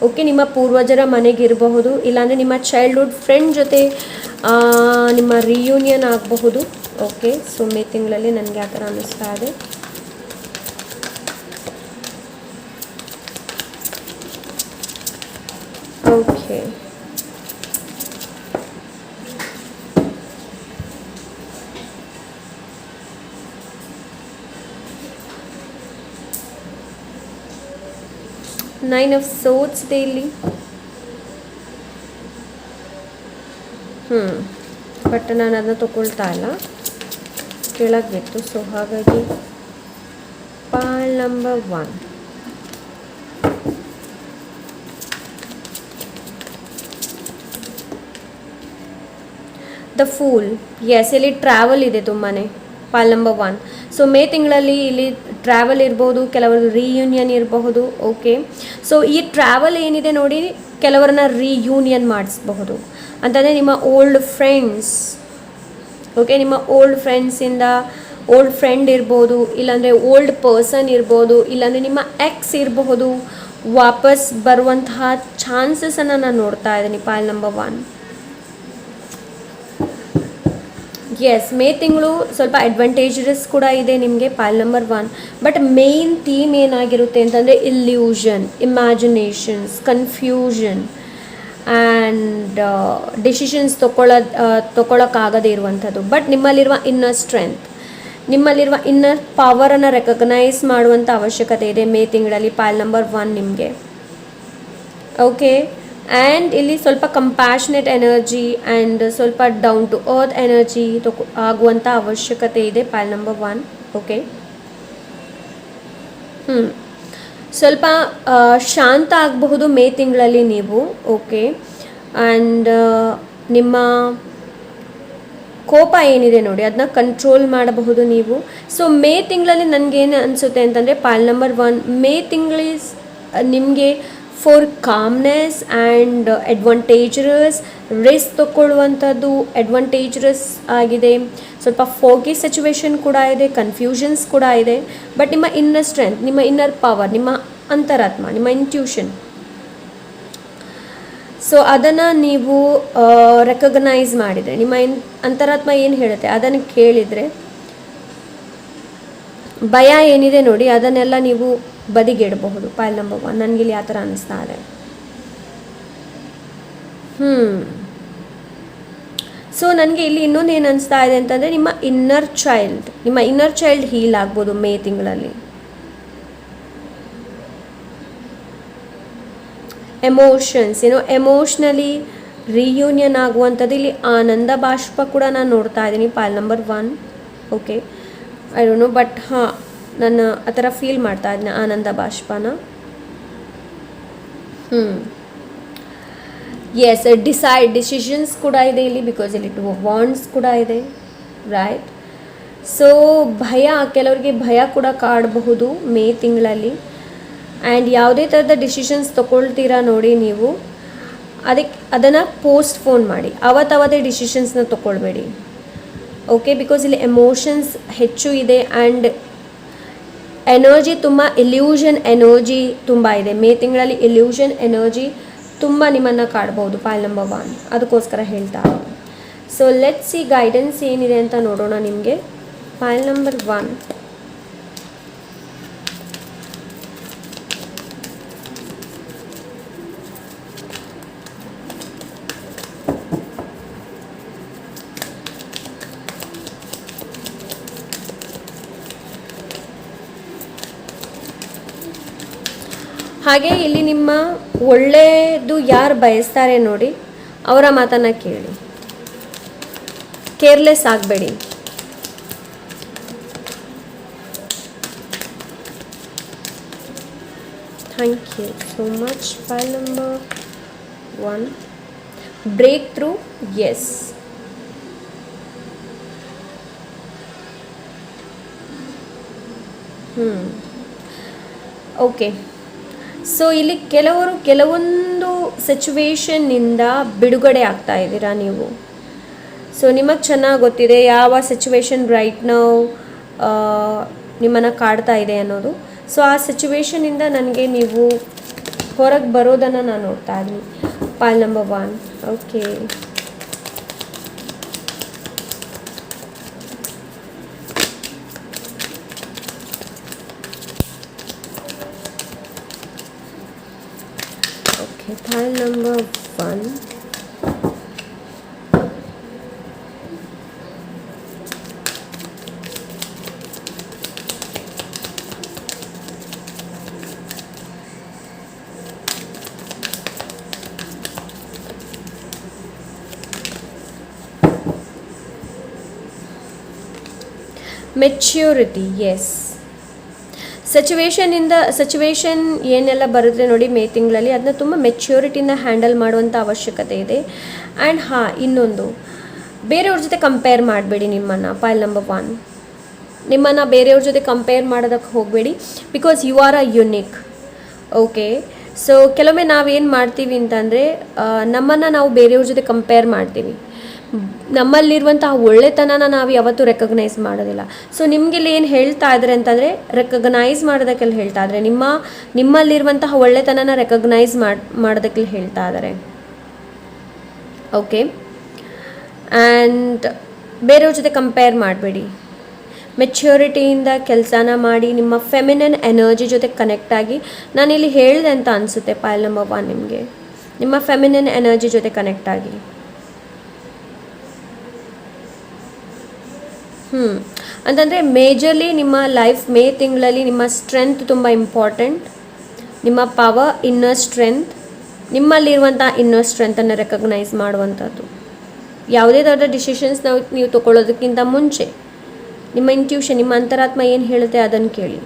ಓಕೆ, ನಿಮ್ಮ ಪೂರ್ವಜರ ಮನೆಗಿರಬಹುದು, ಇಲ್ಲಾಂದರೆ ನಿಮ್ಮ ಚೈಲ್ಡ್ಹುಡ್ ಫ್ರೆಂಡ್ ಜೊತೆ ನಿಮ್ಮ ರೀಯೂನಿಯನ್ ಆಗಬಹುದು. ಓಕೆ, ಸೊ ಮೇ ತಿಂಗಳಲ್ಲಿ ನನಗೆ ಆ ಥರ ಅನ್ನಿಸ್ತಾ ಇದೆ. ಓಕೆ, ನೈನ್ ಆಫ್ ಸೋಟ್ಸ್ ಇದೆ ಇಲ್ಲಿ. ಬಟ್ ನಾನು ಅದನ್ನ ತಗೊಳ್ತಾ ಇಲ್ಲ, ಕೆಳಗೆ ಬಿತ್ತು. ಸೊ ಹಾಗಾಗಿ pile number 1. The fool. Yes, ಇಲ್ಲಿ ಟ್ರಾವೆಲ್ ಇದೆ ತುಂಬಾ. ಪೈಲ್ ನಂಬರ್ 1. ಸೊ ಮೇ ತಿಂಗಳಲ್ಲಿ ಇಲ್ಲಿ ಟ್ರಾವೆಲ್ ಇರ್ಬೋದು, ಕೆಲವರದ್ದು ರೀಯೂನಿಯನ್ ಇರಬಹುದು. ಓಕೆ, ಸೊ ಈ ಟ್ರಾವೆಲ್ ಏನಿದೆ ನೋಡಿ, ಕೆಲವರನ್ನ ರೀಯೂನಿಯನ್ ಮಾಡಿಸಬಹುದು. ಅಂತಂದರೆ ನಿಮ್ಮ ಓಲ್ಡ್ ಫ್ರೆಂಡ್ಸ್, ಓಕೆ, ನಿಮ್ಮ ಓಲ್ಡ್ ಫ್ರೆಂಡ್ಸಿಂದ ಓಲ್ಡ್ ಫ್ರೆಂಡ್ ಇರ್ಬೋದು, ಇಲ್ಲಾಂದರೆ ಓಲ್ಡ್ ಪರ್ಸನ್ ಇರ್ಬೋದು, ಇಲ್ಲಾಂದರೆ ನಿಮ್ಮ ಎಕ್ಸ್ ಇರಬಹುದು, ವಾಪಸ್ ಬರುವಂತಹ ಚಾನ್ಸಸನ್ನು ನಾನು ನೋಡ್ತಾ ಇದ್ದೀನಿ. Pile number 1. ಎಸ್, ಮೇ ತಿಂಗಳು ಸ್ವಲ್ಪ ಅಡ್ವಾಂಟೇಜಸ್ ಕೂಡ ಇದೆ ನಿಮಗೆ, pile number 1. But main theme ಏನಾಗಿರುತ್ತೆ ಅಂತಂದರೆ illusion, imaginations, confusion and decisions ತೊಗೊಳಕ್ಕಾಗದೇ ಇರುವಂಥದ್ದು. ಬಟ್ ನಿಮ್ಮಲ್ಲಿರುವ ಇನ್ನರ್ ಸ್ಟ್ರೆಂತ್, ನಿಮ್ಮಲ್ಲಿರುವ ಇನ್ನರ್ ಪವರನ್ನು ರೆಕಗ್ನೈಸ್ ಮಾಡುವಂಥ ಅವಶ್ಯಕತೆ ಇದೆ ಮೇ ತಿಂಗಳಲ್ಲಿ, ಪಾಲ್ ನಂಬರ್ 1 ನಿಮಗೆ. ಓಕೆ, ಆ್ಯಂಡ್ ಇಲ್ಲಿ ಸ್ವಲ್ಪ ಕಂಪ್ಯಾಷನೇಟ್ ಎನರ್ಜಿ ಆ್ಯಂಡ್ ಸ್ವಲ್ಪ ಡೌನ್ ಟು ಅರ್ತ್ ಎನರ್ಜಿ ಆಗುವಂಥ ಅವಶ್ಯಕತೆ ಇದೆ, ಪಾಲ್ ನಂಬರ್ 1. ಓಕೆ, ಸ್ವಲ್ಪ ಶಾಂತ ಆಗಬಹುದು ಮೇ ತಿಂಗಳಲ್ಲಿ ನೀವು. ಓಕೆ, ಆ್ಯಂಡ್ ನಿಮ್ಮ ಕೋಪ ಏನಿದೆ ನೋಡಿ ಅದನ್ನ ಕಂಟ್ರೋಲ್ ಮಾಡಬಹುದು ನೀವು. ಸೊ ಮೇ ತಿಂಗಳಲ್ಲಿ ನನಗೇನು ಅನಿಸುತ್ತೆ ಅಂತಂದರೆ, ಪಾಲ್ ನಂಬರ್ 1, ಮೇ ತಿಂಗಳಿಸ್ ನಿಮಗೆ for calmness and advantages, risk ತಗೊಳ್ಳುವಂಥದ್ದು ಅಡ್ವಾಂಟೇಜಸ್ ಆಗಿದೆ. ಸ್ವಲ್ಪ ಫೋಗಿ ಸಿಚುವೇಶನ್ ಕೂಡ ಇದೆ, ಕನ್ಫ್ಯೂಷನ್ಸ್ ಕೂಡ ಇದೆ. ಬಟ್ ನಿಮ್ಮ ಇನ್ನರ್ ಸ್ಟ್ರೆಂತ್, ನಿಮ್ಮ ಇನ್ನರ್ ಪವರ್, ನಿಮ್ಮ ಅಂತರಾತ್ಮ, ನಿಮ್ಮ ಇಂಟ್ಯೂಷನ್, ಸೊ ಅದನ್ನು ನೀವು ರೆಕಗ್ನೈಸ್ ಮಾಡಿದರೆ, ನಿಮ್ಮ ಅಂತರಾತ್ಮ ಏನು ಹೇಳುತ್ತೆ ಅದನ್ನು ಕೇಳಿದರೆ, ಭಯ ಏನಿದೆ ನೋಡಿ ಅದನ್ನೆಲ್ಲ ನೀವು ಬದಿಗಿಡಬಹುದು, ಪಾಲ್ ನಂಬರ್ 1. ನನಗಿಲ್ಲಿ ಆ ಥರ ಅನ್ನಿಸ್ತಾ ಇದೆ. ಸೊ ನನಗೆ ಇಲ್ಲಿ ಇನ್ನೊಂದು ಏನು ಅನಿಸ್ತಾ ಇದೆ ಅಂತಂದರೆ, ನಿಮ್ಮ ಇನ್ನರ್ ಚೈಲ್ಡ್ ಹೀಲ್ ಆಗ್ಬೋದು ಮೇ ತಿಂಗಳಲ್ಲಿ. ಎಮೋಷನ್ಸ್, ಎಮೋಷ್ನಲಿ ರಿಯೂನಿಯನ್ ಆಗುವಂಥದ್ದು, ಇಲ್ಲಿ ಆನಂದ ಬಾಷ್ಪ ಕೂಡ ನಾನು ನೋಡ್ತಾ ಇದ್ದೀನಿ, pile number 1. Okay, I don't know, but ನಾನು ಆ ಥರ ಫೀಲ್ ಮಾಡ್ತಾ ಇದ್ದೀನಿ ಆನಂದ ಬಾಷ್ಪನ. ಎಸ್, ಡಿಸಿಷನ್ಸ್ ಕೂಡ ಇದೆ ಇಲ್ಲಿ, ಬಿಕಾಸ್ ಇಲ್ಲಿ 2 of Wands ಕೂಡ ಇದೆ, ರೈಟ್. ಸೊ ಭಯ, ಕೆಲವರಿಗೆ ಭಯ ಕೂಡ ಕಾಡಬಹುದು ಮೇ ತಿಂಗಳಲ್ಲಿ. ಆ್ಯಂಡ್ ಯಾವುದೇ ಥರದ ಡಿಸಿಷನ್ಸ್ ತೊಗೊಳ್ತೀರಾ ನೋಡಿ ನೀವು, ಅದನ್ನು ಪೋಸ್ಟ್ಫೋನ್ ಮಾಡಿ, ಅವತ್ತೇ ಡಿಸಿಷನ್ಸ್ನ ತೊಗೊಳ್ಬೇಡಿ. ಓಕೆ, ಬಿಕಾಸ್ ಇಲ್ಲಿ ಎಮೋಷನ್ಸ್ ಹೆಚ್ಚು ಇದೆ ಆ್ಯಂಡ್ ಎನರ್ಜಿ ತುಂಬ, ಇಲ್ಯೂಷನ್ ಎನರ್ಜಿ ತುಂಬ ಇದೆ ಮೇ ತಿಂಗಳಲ್ಲಿ. ಇಲ್ಯೂಷನ್ ಎನರ್ಜಿ ತುಂಬ ನಿಮ್ಮನ್ನು ಕಾಡ್ಬೋದು, ಪಾಲ್ ನಂಬರ್ 1. ಅದಕ್ಕೋಸ್ಕರ ಹೇಳ್ತಾ ಇದ್ದೀನಿ. ಸೊ ಲೆಟ್ಸ್ ಸಿ ಗೈಡೆನ್ಸ್ ಏನಿದೆ ಅಂತ ನೋಡೋಣ ನಿಮಗೆ, ಪಾಲ್ ನಂಬರ್ 1. ಹಾಗೆ ಇಲ್ಲಿ ನಿಮ್ಮ ಒಳ್ಳೆಯದು ಯಾರು ಬಯಸ್ತಾರೆ ನೋಡಿ ಅವರ ಮಾತನ್ನು ಕೇಳಿ, ಕೇರ್ಲೆಸ್ ಆಗಬೇಡಿ. Thank you so much. Pile number 1, breakthrough. Yes, okay. So ಇಲ್ಲಿ ಕೆಲವೊಂದು ಸಿಚುವೇಶನ್ನಿಂದ ಬಿಡುಗಡೆ ಆಗ್ತಾ ಇದ್ದೀರಾ ನೀವು. ಸೊ ನಿಮಗೆ ಚೆನ್ನಾಗಿ ಗೊತ್ತಿದೆ ಯಾವ ಸಿಚುವೇಶನ್ ರೈಟ್ ನಾವು ನಿಮ್ಮನ್ನು ಕಾಡ್ತಾ ಇದೆ ಅನ್ನೋದು. ಸೊ ಆ ಸಿಚುವೇಶನಿಂದ ನನಗೆ ನೀವು ಹೊರಗೆ ಬರೋದನ್ನು ನಾನು ನೋಡ್ತಾ ಇದ್ದೀನಿ, pile number 1. Okay, pile number 1. Maturity, yes. Situation ಏನೆಲ್ಲ ಬರುತ್ತೆ ನೋಡಿ ಮೇ ತಿಂಗಳಲ್ಲಿ, ಅದನ್ನ ತುಂಬ ಮೆಚ್ಯೂರಿಟಿಯಿಂದ ಹ್ಯಾಂಡಲ್ ಮಾಡುವಂಥ ಅವಶ್ಯಕತೆ ಇದೆ. ಆ್ಯಂಡ್ ಇನ್ನೊಂದು, ಬೇರೆಯವ್ರ ಜೊತೆ ಕಂಪೇರ್ ಮಾಡಬೇಡಿ ನಿಮ್ಮನ್ನು, ಪಾಲ್ ನಂಬರ್ 1. ನಿಮ್ಮನ್ನು ಬೇರೆಯವ್ರ ಜೊತೆ ಕಂಪೇರ್ ಮಾಡೋದಕ್ಕೆ ಹೋಗಬೇಡಿ, because you are a unique. Okay, so ಕೆಲವೊಮ್ಮೆ ನಾವೇನು ಮಾಡ್ತೀವಿ ಅಂತಂದರೆ ನಮ್ಮನ್ನು ನಾವು ಬೇರೆಯವ್ರ ಜೊತೆ ಕಂಪೇರ್ ಮಾಡ್ತೀವಿ. ನಮ್ಮಲ್ಲಿರುವಂತಹ ಒಳ್ಳೆತನನ ನಾವು ಯಾವತ್ತೂ ರೆಕಗ್ನೈಸ್ ಮಾಡೋದಿಲ್ಲ. ಸೊ ನಿಮಗಿಲ್ಲಿ ಏನು ಹೇಳ್ತಾ ಇದ್ದಾರೆ ಅಂತಂದರೆ, ರೆಕಗ್ನೈಸ್ ಮಾಡೋದಕ್ಕೆಲ್ಲ ಹೇಳ್ತಾ ಇದ್ದಾರೆ, ನಿಮ್ಮಲ್ಲಿರುವಂತಹ ಒಳ್ಳೆತನನ ರೆಕಗ್ನೈಸ್ ಮಾಡೋದಕ್ಕೆಲ್ಲ ಹೇಳ್ತಾ ಇದ್ದಾರೆ. ಓಕೆ, ಆ್ಯಂಡ್ ಬೇರೆಯವ್ರ ಜೊತೆ ಕಂಪೇರ್ ಮಾಡಬೇಡಿ. ಮೆಚ್ಯೂರಿಟಿಯಿಂದ ಕೆಲಸನ ಮಾಡಿ, ನಿಮ್ಮ ಫೆಮಿನನ್ ಎನರ್ಜಿ ಜೊತೆ ಕನೆಕ್ಟ್ ಆಗಿ. ನಾನಿಲ್ಲಿ ಹೇಳಿದೆ ಅಂತ ಅನಿಸುತ್ತೆ ಪಾಯಲ್ ನಂಬರ್ 1 ನಿಮಗೆ, ನಿಮ್ಮ ಫೆಮಿನನ್ ಎನರ್ಜಿ ಜೊತೆ ಕನೆಕ್ಟ್ ಆಗಿ. ಅಂತಂದರೆ ಮೇಜರ್ಲಿ ನಿಮ್ಮ ಲೈಫ್ ಮೇ ತಿಂಗಳಲ್ಲಿ ನಿಮ್ಮ ಸ್ಟ್ರೆಂತ್ ತುಂಬ ಇಂಪಾರ್ಟೆಂಟ್. ನಿಮ್ಮ ಪವರ್, ಇನ್ನರ್ ಸ್ಟ್ರೆಂತ್, ನಿಮ್ಮಲ್ಲಿರುವಂಥ ಇನ್ನರ್ ಸ್ಟ್ರೆಂತನ್ನು ರೆಕಗ್ನೈಸ್ ಮಾಡುವಂಥದ್ದು. ಯಾವುದೇ ಥರದ ಡಿಸಿಷನ್ಸ್ ನೀವು ತೊಗೊಳ್ಳೋದಕ್ಕಿಂತ ಮುಂಚೆ ನಿಮ್ಮ ಇಂಟ್ಯೂಷನ್, ನಿಮ್ಮ ಅಂತರಾತ್ಮ ಏನು ಹೇಳುತ್ತೆ ಅದನ್ನು ಕೇಳಿ.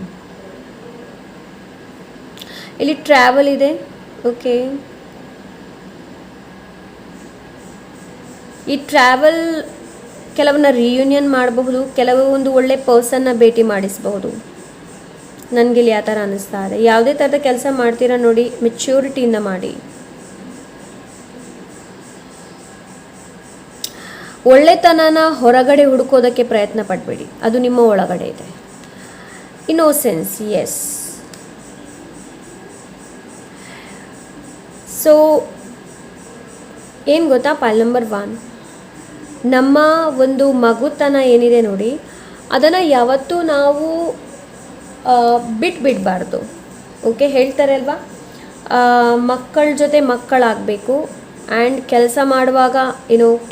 ಇಲ್ಲಿ ಟ್ರಾವೆಲ್ ಇದೆ. ಓಕೆ, ಈ ಟ್ರಾವೆಲ್ ಕೆಲವನ್ನ ರಿಯೂನಿಯನ್ ಮಾಡಬಹುದು, ಕೆಲವೊಂದು ಒಳ್ಳೆ ಪರ್ಸನ್ನ ಭೇಟಿ ಮಾಡಿಸಬಹುದು. ನನಗಿಲ್ಲಿ ಆ ಥರ ಅನ್ನಿಸ್ತಾ ಇದೆ. ಯಾವುದೇ ಥರದ ಕೆಲಸ ಮಾಡ್ತೀರಾ ನೋಡಿ, ಮೆಚ್ಯೂರಿಟಿಯಿಂದ ಮಾಡಿ. ಒಳ್ಳೆತನನ ಹೊರಗಡೆ ಹುಡುಕೋದಕ್ಕೆ ಪ್ರಯತ್ನ ಪಡಬೇಡಿ, ಅದು ನಿಮ್ಮ ಒಳಗಡೆ ಇದೆ. Innocence, S. ಸೊ ಏನು ಗೊತ್ತಾ, ಪಾಲ್ ನಂಬರ್ 1, ನಮ್ಮ ಒಂದು ಮಗುತನ ಏನಿದೆ ನೋಡಿ, ಅದನ್ನು ಯಾವತ್ತೂ ನಾವು ಬಿಡಬಾರ್ದು. ಓಕೆ, ಹೇಳ್ತಾರೆ ಅಲ್ವಾ, ಮಕ್ಕಳ ಜೊತೆ ಮಕ್ಕಳಾಗಬೇಕು. ಆ್ಯಂಡ್ ಕೆಲಸ ಮಾಡುವಾಗ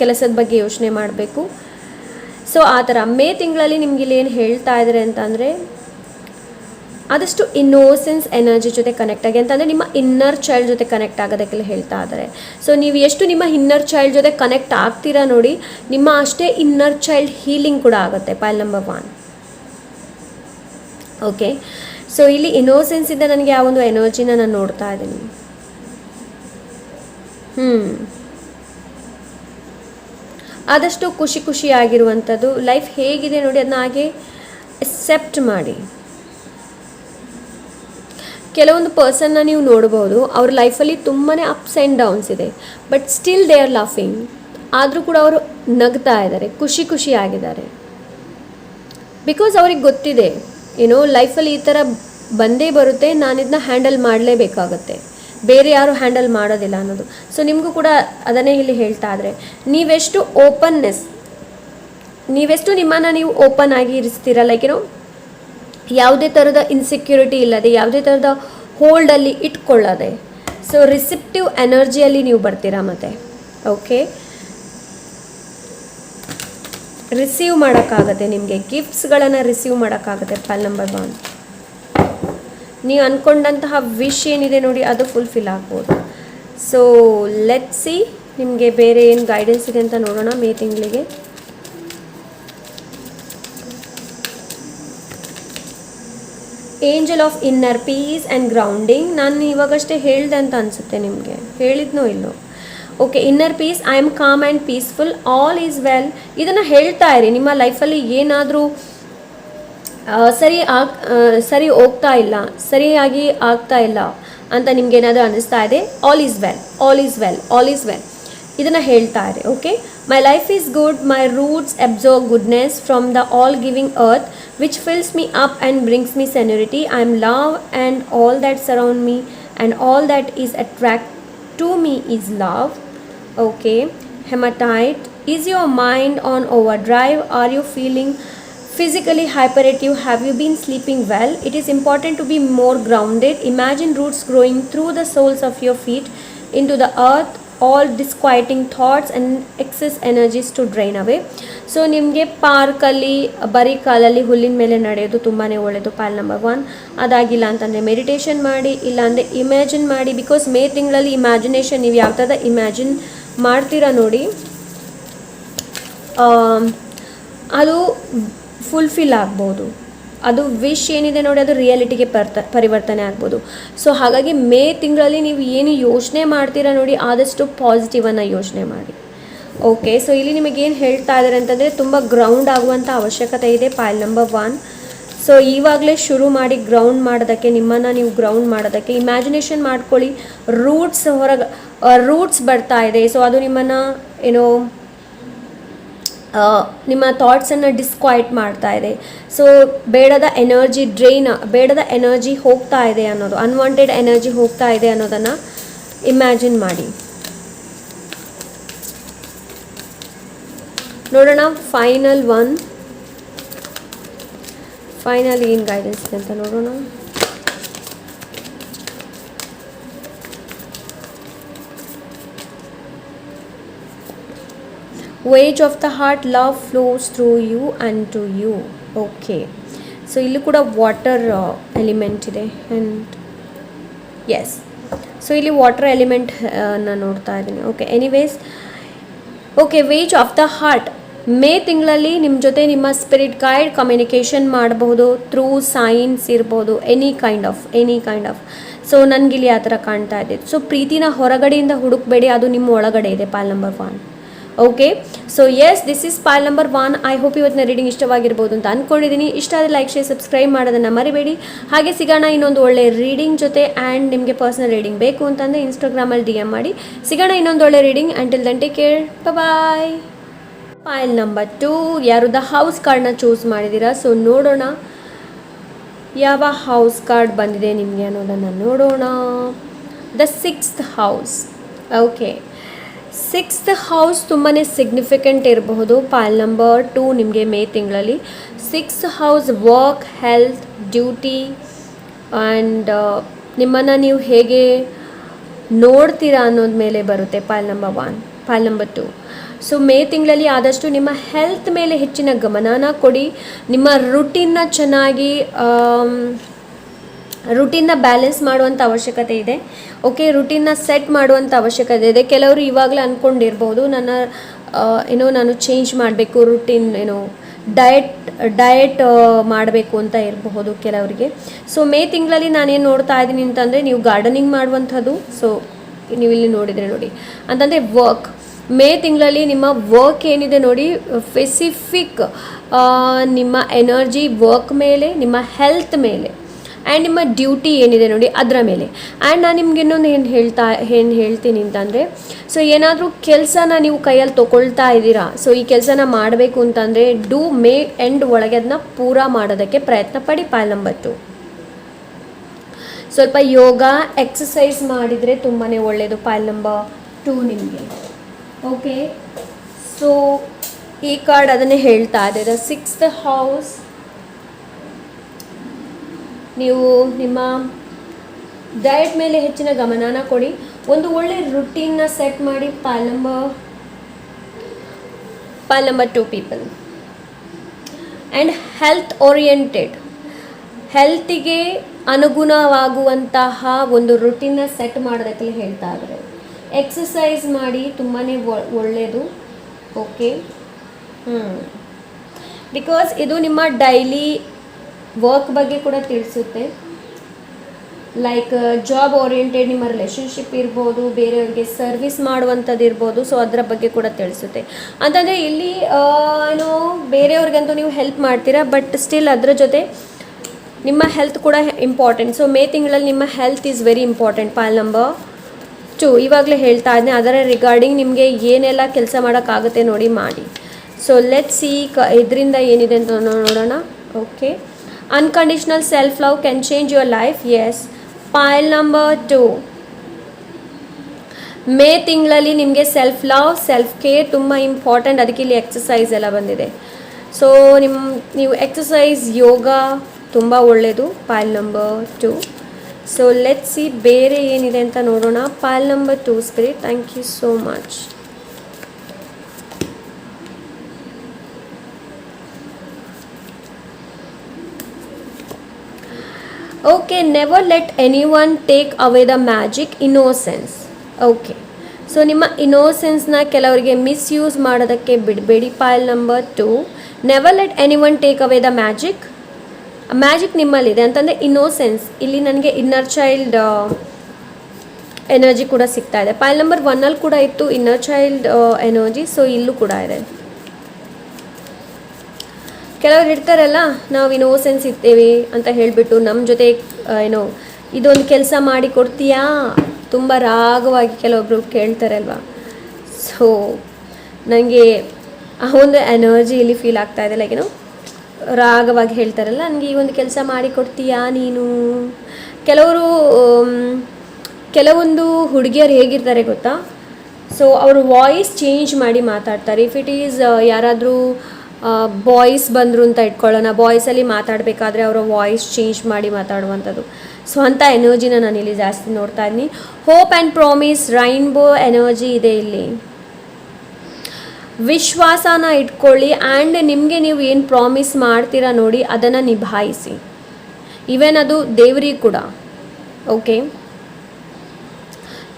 ಕೆಲಸದ ಬಗ್ಗೆ ಯೋಚನೆ ಮಾಡಬೇಕು. ಸೊ ಆ ಥರ ಮೇ ತಿಂಗಳಲ್ಲಿ ನಿಮ್ಗೆ ಇಲ್ಲಿ ಏನು ಹೇಳ್ತಾ ಇದ್ದಾರೆ ಅಂತಂದರೆ, ಆದಷ್ಟು ಇನ್ನೋಸೆನ್ಸ್ ಎನರ್ಜಿ ಜೊತೆ ಕನೆಕ್ಟ್ ಆಗಿ, ಅಂತಂದರೆ ನಿಮ್ಮ ಇನ್ನರ್ ಚೈಲ್ಡ್ ಜೊತೆ ಕನೆಕ್ಟ್ ಆಗೋದಕ್ಕೆಲ್ಲ ಹೇಳ್ತಾ ಇದ್ದಾರೆ. ಸೊ ನೀವು ಎಷ್ಟು ನಿಮ್ಮ ಇನ್ನರ್ ಚೈಲ್ಡ್ ಜೊತೆ ಕನೆಕ್ಟ್ ಆಗ್ತೀರಾ ನೋಡಿ, ನಿಮ್ಮ ಅಷ್ಟೇ ಇನ್ನರ್ ಚೈಲ್ಡ್ ಹೀಲಿಂಗ್ ಕೂಡ ಆಗುತ್ತೆ. Pile number 1. ಓಕೆ, ಸೊ ಇಲ್ಲಿ ಇನ್ನೋಸೆನ್ಸಿಂದ ನನಗೆ ಆ ಒಂದು ಎನರ್ಜಿನ ನಾನು ನೋಡ್ತಾ ಇದ್ದೀನಿ. ಆದಷ್ಟು ಖುಷಿಯಾಗಿರುವಂಥದ್ದು. ಲೈಫ್ ಹೇಗಿದೆ ನೋಡಿ, ಅದನ್ನ ಹಾಗೆ ಎಕ್ಸೆಪ್ಟ್ ಮಾಡಿ. ಕೆಲವೊಂದು ಪರ್ಸನ್ನ ನೀವು ನೋಡ್ಬೋದು, ಅವ್ರ ಲೈಫಲ್ಲಿ ತುಂಬಾ ಅಪ್ಸ್ ಆ್ಯಂಡ್ ಡೌನ್ಸ್ ಇದೆ, but still they are laughing. ಆದರೂ ಕೂಡ ಅವರು ನಗ್ತಾ ಇದ್ದಾರೆ, ಖುಷಿಯಾಗಿದ್ದಾರೆ. ಬಿಕಾಸ್ ಅವ್ರಿಗೆ ಗೊತ್ತಿದೆ, ಲೈಫಲ್ಲಿ ಈ ಥರ ಬಂದೇ ಬರುತ್ತೆ, ನಾನಿದನ್ನ ಹ್ಯಾಂಡಲ್ ಮಾಡಲೇಬೇಕಾಗತ್ತೆ, ಬೇರೆ ಯಾರು ಹ್ಯಾಂಡಲ್ ಮಾಡೋದಿಲ್ಲ ಅನ್ನೋದು. ಸೊ ನಿಮಗೂ ಕೂಡ ಅದನ್ನೇ ಇಲ್ಲಿ ಹೇಳ್ತಾ ಇದ್ದಾರೆ. ನೀವೆಷ್ಟು ನಿಮ್ಮನ್ನು ನೀವು ಓಪನ್ ಆಗಿ ಇರಿಸ್ತೀರ, ಲೈಕ್ ಯಾವುದೇ ಥರದ ಇನ್ಸೆಕ್ಯೂರಿಟಿ ಇಲ್ಲದೆ, ಯಾವುದೇ ಥರದ ಹೋಲ್ಡಲ್ಲಿ ಇಟ್ಕೊಳ್ಳದೆ, ಸೊ ರಿಸೆಪ್ಟಿವ್ ಎನರ್ಜಿಯಲ್ಲಿ ನೀವು ಬರ್ತೀರಾ. ಮತ್ತು ಓಕೆ, ರಿಸೀವ್ ಮಾಡೋಕ್ಕಾಗತ್ತೆ, ನಿಮಗೆ ಗಿಫ್ಟ್ಸ್ಗಳನ್ನು ರಿಸೀವ್ ಮಾಡೋಕ್ಕಾಗತ್ತೆ. ಪಾಲ್ ನಂಬರ್ 1, ನೀವು ಅಂದ್ಕೊಂಡಂತಹ ವಿಶ್ ಏನಿದೆ ನೋಡಿ, ಅದು ಫುಲ್ಫಿಲ್ ಆಗ್ಬೋದು. ಸೊ ಲೆಟ್ಸ್ ಸಿ ನಿಮಗೆ ಬೇರೆ ಏನು ಗೈಡೆನ್ಸ್ ಇದೆ ಅಂತ ನೋಡೋಣ ಮೇ ತಿಂಗಳಿಗೆ. Angel of inner peace and grounding. ನಾನು ಇವಾಗಷ್ಟೇ ಹೇಳಿದೆ ಅಂತ ಅನಿಸುತ್ತೆ, ನಿಮಗೆ ಹೇಳಿದ್ನೋ ಇಲ್ಲೋ. Okay, inner peace, I am calm and peaceful, all is well. ಇದನ್ನು ಹೇಳ್ತಾ ಇರಿ. ನಿಮ್ಮ ಲೈಫಲ್ಲಿ ಏನಾದರೂ ಸರಿ ಹೋಗ್ತಾ ಇಲ್ಲ, ಸರಿಯಾಗಿ ಆಗ್ತಾ ಇಲ್ಲ ಅಂತ ನಿಮ್ಗೇನಾದರೂ ಅನ್ನಿಸ್ತಾ ಇದೆ, all is well, all is well, all is well, ಇದನ್ನು ಹೇಳ್ತಾ ಇದೆ. Okay, my life is good, my roots absorb goodness from the all giving earth which fills me up and brings me security. I am love and all that surround me and all that is attract to me is love. Okay, hematite, is your mind on overdrive? Are you feeling physically hyperactive? Have you been sleeping well? It is important to be more grounded. Imagine roots growing through the soles of your feet into the earth, all disquieting thoughts and excess energies to drain away. So ನಿಮಗೆ ಪಾರ್ಕಲ್ಲಿ ಬರೀ ಕಾಲಲ್ಲಿ ಹುಲ್ಲಿನ ಮೇಲೆ ನಡೆಯೋದು ತುಂಬಾ ಒಳ್ಳೆಯದು. Pal number 1. ಅದಾಗಿಲ್ಲ ಅಂತಂದರೆ ಮೆಡಿಟೇಷನ್ ಮಾಡಿ, ಇಲ್ಲಾಂದರೆ ಇಮ್ಯಾಜಿನ್ ಮಾಡಿ. ಬಿಕಾಸ್ ಮೇ ತಿಂಗಳಲ್ಲಿ ಇಮ್ಯಾಜಿನೇಷನ್, ನೀವು ಯಾವ ಥರದ ಇಮ್ಯಾಜಿನ್ ಮಾಡ್ತೀರಾ ನೋಡಿ, ಅದು ಫುಲ್ಫಿಲ್ ಆಗ್ಬೋದು. ಅದು ವಿಶ್ ಏನಿದೆ ನೋಡಿ, ಅದು ರಿಯಾಲಿಟಿಗೆ ಪರಿವರ್ತನೆ ಆಗ್ಬೋದು. ಸೊ ಹಾಗಾಗಿ ಮೇ ತಿಂಗಳಲ್ಲಿ ನೀವು ಏನು ಯೋಚನೆ ಮಾಡ್ತೀರಾ ನೋಡಿ, ಆದಷ್ಟು ಪಾಸಿಟಿವನ್ನು ಯೋಚನೆ ಮಾಡಿ. ಓಕೆ, ಸೊ ಇಲ್ಲಿ ನಿಮಗೇನು ಹೇಳ್ತಾ ಇದ್ದಾರೆ ಅಂತಂದರೆ ತುಂಬ ಗ್ರೌಂಡ್ ಆಗುವಂಥ ಅವಶ್ಯಕತೆ ಇದೆ ಪಾಯಿಲ್ ನಂಬರ್ 1. ಸೊ ಇವಾಗಲೇ ಶುರು ಮಾಡಿ ಗ್ರೌಂಡ್ ಮಾಡೋದಕ್ಕೆ, ನಿಮ್ಮನ್ನು ನೀವು ಗ್ರೌಂಡ್ ಮಾಡೋದಕ್ಕೆ ಇಮ್ಯಾಜಿನೇಷನ್ ಮಾಡ್ಕೊಳ್ಳಿ. ರೂಟ್ಸ್ ಬರ್ತಾ ಇದೆ. ಸೊ ಅದು ನಿಮ್ಮನ್ನು ಏನೋ ನಿಮ್ಮ ಥಾಟ್ಸನ್ನು ಡಿಸ್ಕ್ವೈಟ್ ಮಾಡ್ತಾ ಇದೆ. ಸೊ ಬೇಡದ ಎನರ್ಜಿ ಹೋಗ್ತಾ ಇದೆ ಅನ್ನೋದು, ಅನ್ವಾಂಟೆಡ್ ಎನರ್ಜಿ ಹೋಗ್ತಾ ಇದೆ ಅನ್ನೋದನ್ನು ಇಮ್ಯಾಜಿನ್ ಮಾಡಿ. ನೋಡೋಣ ಫೈನಲ್ ಏನು ಗೈಡೆನ್ಸ್ ಇದೆ ಅಂತ ನೋಡೋಣ. Ways of the heart, love flows through you and to you. Okay, so ಇಲ್ಲಿ ಕೂಡ ವಾಟರ್ ಎಲಿಮೆಂಟ್ ಇದೆ ಆ್ಯಂಡ್ ಎಸ್, ಸೊ ಇಲ್ಲಿ ವಾಟರ್ ಎಲಿಮೆಂಟ್ ನಾನು ನೋಡ್ತಾ ಇದ್ದೀನಿ. Okay, anyways, okay, ways of the heart, May ತಿಂಗಳಲ್ಲಿ ನಿಮ್ಮ ಜೊತೆ ನಿಮ್ಮ ಸ್ಪಿರಿಟ್ ಗೈಡ್ ಕಮ್ಯುನಿಕೇಷನ್ ಮಾಡಬಹುದು ಥ್ರೂ ಸೈನ್ಸ್ ಇರ್ಬೋದು, ಎನಿ ಕೈಂಡ್ ಆಫ್. ಸೊ ನನಗಿಲ್ಲಿ ಆ ಥರ ಕಾಣ್ತಾ ಇದೆ. ಸೊ ಪ್ರೀತಿನ ಹೊರಗಡೆಯಿಂದ ಹುಡುಕಬೇಡಿ, ಅದು ನಿಮ್ಮ ಒಳಗಡೆ ಇದೆ. Pile number 1. Okay, so yes, this is pile number 1. I hope ಇವತ್ತಿನ ರೀಡಿಂಗ್ ಇಷ್ಟವಾಗಿರ್ಬೋದು ಅಂತ ಅಂದ್ಕೊಂಡಿದ್ದೀನಿ. ಇಷ್ಟ ಆದರೆ ಲೈಕ್, ಶೇರ್, ಸಬ್ಸ್ಕ್ರೈಬ್ ಮಾಡೋದನ್ನು ಮರಿಬೇಡಿ. ಹಾಗೆ ಸಿಗೋಣ ಇನ್ನೊಂದು ಒಳ್ಳೆ ರೀಡಿಂಗ್ ಜೊತೆ. ಆ್ಯಂಡ್ ನಿಮಗೆ ಪರ್ಸನಲ್ ರೀಡಿಂಗ್ ಬೇಕು ಅಂತಂದರೆ ಇನ್ಸ್ಟಾಗ್ರಾಮಲ್ಲಿ DM ಮಾಡಿ. ಸಿಗೋಣ ಇನ್ನೊಂದು ಒಳ್ಳೆ reading. Until then take care, bye. Pile number 2, ಯಾರು ದ ಹೌಸ್ ಕಾರ್ಡ್ನ ಚೂಸ್ ಮಾಡಿದ್ದೀರಾ. ಸೊ ನೋಡೋಣ ಯಾವ ಹೌಸ್ ಕಾರ್ಡ್ ಬಂದಿದೆ ನಿಮಗೆ ಅನ್ನೋದನ್ನು ನೋಡೋಣ. The 6th house. Okay, 6th house ತುಂಬಾ ಸಿಗ್ನಿಫಿಕೆಂಟ್ ಇರಬಹುದು. ಪಾಯಿಲ್ ನಂಬರ್ 2 ನಿಮಗೆ ಮೇ ತಿಂಗಳಲ್ಲಿ 6th house work, health, duty and ನಿಮ್ಮನ್ನು ನೀವು ಹೇಗೆ ನೋಡ್ತೀರಾ ಅನ್ನೋದ ಮೇಲೆ ಬರುತ್ತೆ. Pile number 1, pile number 2. So May ತಿಂಗಳಲ್ಲಿ ಆದಷ್ಟು ನಿಮ್ಮ ಹೆಲ್ತ್ ಮೇಲೆ ಹೆಚ್ಚಿನ ಗಮನನ ಕೊಡಿ. ನಿಮ್ಮ ರುಟೀನ್ನ ಚೆನ್ನಾಗಿ ರುಟೀನ್ನ ಬ್ಯಾಲೆನ್ಸ್ ಮಾಡುವಂಥ ಅವಶ್ಯಕತೆ ಇದೆ. ಓಕೆ, ರುಟೀನ್ನ ಸೆಟ್ ಮಾಡುವಂಥ ಅವಶ್ಯಕತೆ ಇದೆ. ಕೆಲವರು ಇವಾಗಲೇ ಅಂದ್ಕೊಂಡಿರ್ಬೋದು ನಾನು ಚೇಂಜ್ ಮಾಡಬೇಕು, ರುಟೀನ್ ಡಯಟ್ ಮಾಡಬೇಕು ಅಂತ ಇರಬಹುದು ಕೆಲವರಿಗೆ. ಸೊ ಮೇ ತಿಂಗಳಲ್ಲಿ ನಾನೇನು ನೋಡ್ತಾ ಇದ್ದೀನಿ ಅಂತಂದರೆ ನೀವು ಗಾರ್ಡನಿಂಗ್ ಮಾಡುವಂಥದ್ದು. ಸೊ ನೀವು ಇಲ್ಲಿ ನೋಡಿ ಅಂತಂದರೆ ವರ್ಕ್. ಮೇ ತಿಂಗಳಲ್ಲಿ ನಿಮ್ಮ ವರ್ಕ್ ಏನಿದೆ ನೋಡಿ, ಸ್ಪೆಸಿಫಿಕ್ ನಿಮ್ಮ ಎನರ್ಜಿ ವರ್ಕ್ ಮೇಲೆ, ನಿಮ್ಮ ಹೆಲ್ತ್ ಮೇಲೆ ಆ್ಯಂಡ್ ನಿಮ್ಮ ಡ್ಯೂಟಿ ಏನಿದೆ ನೋಡಿ ಅದರ ಮೇಲೆ. ಆ್ಯಂಡ್ ನಾನು ನಿಮ್ಗೆ ಇನ್ನೊಂದು ಏನು ಹೇಳ್ತೀನಿ ಅಂತಂದರೆ, ಸೊ ಏನಾದರೂ ಕೆಲಸನ ನೀವು ಕೈಯಲ್ಲಿ ತೊಗೊಳ್ತಾ ಇದ್ದೀರಾ, ಸೊ ಈ ಕೆಲಸನ ಮಾಡಬೇಕು ಅಂತಂದರೆ ಮೇ ಎಂಡ್ ಒಳಗೆ ಅದನ್ನ ಪೂರಾ ಮಾಡೋದಕ್ಕೆ ಪ್ರಯತ್ನ ಪಡಿ. ಪಾಯಿಲ್ ನಂಬರ್ 2, ಸ್ವಲ್ಪ ಯೋಗ ಎಕ್ಸಸೈಸ್ ಮಾಡಿದರೆ ತುಂಬಾ ಒಳ್ಳೆಯದು. ಪಾಯಿಲ್ ನಂಬರ್ 2 ನಿಮಗೆ. ಓಕೆ, ಸೊ ಈ ಕಾರ್ಡ್ ಅದನ್ನೇ ಹೇಳ್ತಾ ಇದೆ. ದ 6th ಹೌಸ್, ನೀವು ನಿಮ್ಮ ಡಯಟ್ ಮೇಲೆ ಹೆಚ್ಚಿನ ಗಮನನ ಕೊಡಿ. ಒಂದು ಒಳ್ಳೆ ರುಟೀನ್ನ ಸೆಟ್ ಮಾಡಿ. ಪಾಯಿಲ್ number 2 people. And health oriented, ಹೆಲ್ತಿಗೆ ಅನುಗುಣವಾಗುವಂತಹ ಒಂದು ರುಟೀನ್ನ ಸೆಟ್ ಮಾಡೋದಕ್ಕೆ ಹೇಳ್ತಾ ಇದ್ದಾರೆ. ಎಕ್ಸಸೈಸ್ ಮಾಡಿ, ತುಂಬಾ ಒಳ್ಳೆಯದು. ಓಕೆ, ಬಿಕಾಸ್ ಇದು ನಿಮ್ಮ ಡೈಲಿ ವರ್ಕ್ ಬಗ್ಗೆ ಕೂಡ ತಿಳಿಸುತ್ತೆ. ಲೈಕ್ ಜಾಬ್ ಓರಿಯೆಂಟೆಡ್, ನಿಮ್ಮ ರಿಲೇಷನ್ಶಿಪ್ ಇರ್ಬೋದು, ಬೇರೆಯವ್ರಿಗೆ ಸರ್ವಿಸ್ ಮಾಡುವಂಥದ್ದು ಇರ್ಬೋದು. ಸೊ ಅದರ ಬಗ್ಗೆ ಕೂಡ ತಿಳಿಸುತ್ತೆ. ಅಂತಂದರೆ ಇಲ್ಲಿ ಬೇರೆಯವ್ರಿಗಂತೂ ನೀವು ಹೆಲ್ಪ್ ಮಾಡ್ತೀರಾ, ಬಟ್ ಸ್ಟಿಲ್ ಅದರ ಜೊತೆ ನಿಮ್ಮ ಹೆಲ್ತ್ ಕೂಡ ಇಂಪಾರ್ಟೆಂಟ್. ಸೊ ಮೇ ತಿಂಗಳಲ್ಲಿ ನಿಮ್ಮ health is very important. ಪಾಯಿಲ್ number 2 ಇವಾಗಲೇ ಹೇಳ್ತಾ ಇದ್ದೀನಿ. ಅದರ ರಿಗಾರ್ಡಿಂಗ್ ನಿಮಗೆ ಏನೆಲ್ಲ ಕೆಲಸ ಮಾಡೋಕ್ಕಾಗುತ್ತೆ ನೋಡಿ ಮಾಡಿ. ಸೊ ಲೆಟ್ ಸಿ ಇದರಿಂದ ಏನಿದೆ ಅಂತ ನೋಡೋಣ. Okay, unconditional self love can change your life. Yes, pile number 2 May ತಿಂಗಳಲ್ಲಿ ನಿಮಗೆ ಸೆಲ್ಫ್ ಲವ್, ಸೆಲ್ಫ್ ಕೇರ್ ತುಂಬ ಇಂಪಾರ್ಟೆಂಟ್. ಅದಕ್ಕೆ ಇಲ್ಲಿ ಎಕ್ಸಸೈಸ್ ಎಲ್ಲ ಬಂದಿದೆ. ಸೊ ನೀವು ಎಕ್ಸಸೈಸ್, ಯೋಗ ತುಂಬ ಒಳ್ಳೆಯದು. Pile number 2. So let see ಬೇರೆ ಏನಿದೆ ಅಂತ ನೋಡೋಣ. Pile number 2 spirit, thank you so much. Okay, never let anyone take away the magic, innocence. Okay, so ನಿಮ್ಮ ಇನ್ನೋಸೆನ್ಸ್ನ ಕೆಲವರಿಗೆ ಮಿಸ್ಯೂಸ್ ಮಾಡೋದಕ್ಕೆ ಬಿಡಬೇಡಿ. Pile number 2, never let anyone take away the magic. Magic ನಿಮ್ಮಲ್ಲಿದೆ ಅಂತಂದರೆ innocence. ಇಲ್ಲಿ ನನಗೆ inner child energy ಕೂಡ ಸಿಗ್ತಾ ಇದೆ. ಪೈಲ್ ನಂಬರ್ 1 ಕೂಡ ಇತ್ತು ಇನ್ನರ್ ಚೈಲ್ಡ್ ಎನರ್ಜಿ, ಸೊ ಇಲ್ಲೂ ಕೂಡ ಇದೆ. ಕೆಲವರು ಇರ್ತಾರಲ್ಲ, ನಾವು ಇನ್ನೋಸೆನ್ಸ್ ಇದ್ದೇವೆ ಅಂತ ಹೇಳಿಬಿಟ್ಟು ನಮ್ಮ ಜೊತೆ ಏನೋ ಇದೊಂದು ಕೆಲಸ ಮಾಡಿ ಕೊಡ್ತೀಯಾ ತುಂಬ ರಾಗವಾಗಿ ಕೆಲವೊಬ್ರು ಕೇಳ್ತಾರೆ ಅಲ್ವಾ. ಸೊ ನನಗೆ ಆ ಒಂದು ಎನರ್ಜಿ ಇಲ್ಲಿ ಫೀಲ್ ಆಗ್ತಾ ಇದೆ. ಲೈಕ್ ಏನೋ ರಾಗವಾಗಿ ಹೇಳ್ತಾರಲ್ಲ, ನನಗೆ ಈ ಒಂದು ಕೆಲಸ ಮಾಡಿ ಕೊಡ್ತೀಯಾ ನೀನು. ಕೆಲವೊಂದು ಹುಡುಗಿಯರು ಹೇಗಿರ್ತಾರೆ ಗೊತ್ತಾ, ಸೊ ಅವರು ವಾಯ್ಸ್ ಚೇಂಜ್ ಮಾಡಿ ಮಾತಾಡ್ತಾರೆ. ಇಫ್ ಇಟ್ ಈಸ್ ಯಾರಾದರೂ ಬಾಯ್ಸ್ ಬಂದರು ಅಂತ ಇಟ್ಕೊಳ್ಳೋಣ, ಬಾಯ್ಸಲ್ಲಿ ಮಾತಾಡಬೇಕಾದ್ರೆ ಅವರ ವಾಯ್ಸ್ ಚೇಂಜ್ ಮಾಡಿ ಮಾತಾಡುವಂಥದ್ದು. ಸೊ ಅಂಥ ಎನರ್ಜಿನ ನಾನಿಲ್ಲಿ ಜಾಸ್ತಿ ನೋಡ್ತಾ ಇದ್ದೀನಿ. Hope and promise, rainbow energy ಇದೆ ಇಲ್ಲಿ. ವಿಶ್ವಾಸನ ಇಟ್ಕೊಳ್ಳಿ ಆ್ಯಂಡ್ ನಿಮಗೆ ನೀವು ಏನು ಪ್ರಾಮಿಸ್ ಮಾಡ್ತೀರಾ ನೋಡಿ ಅದನ್ನು ನಿಭಾಯಿಸಿ. ಈವನ್ ಅದು ದೇವರಿಗೆ ಕೂಡ. ಓಕೆ,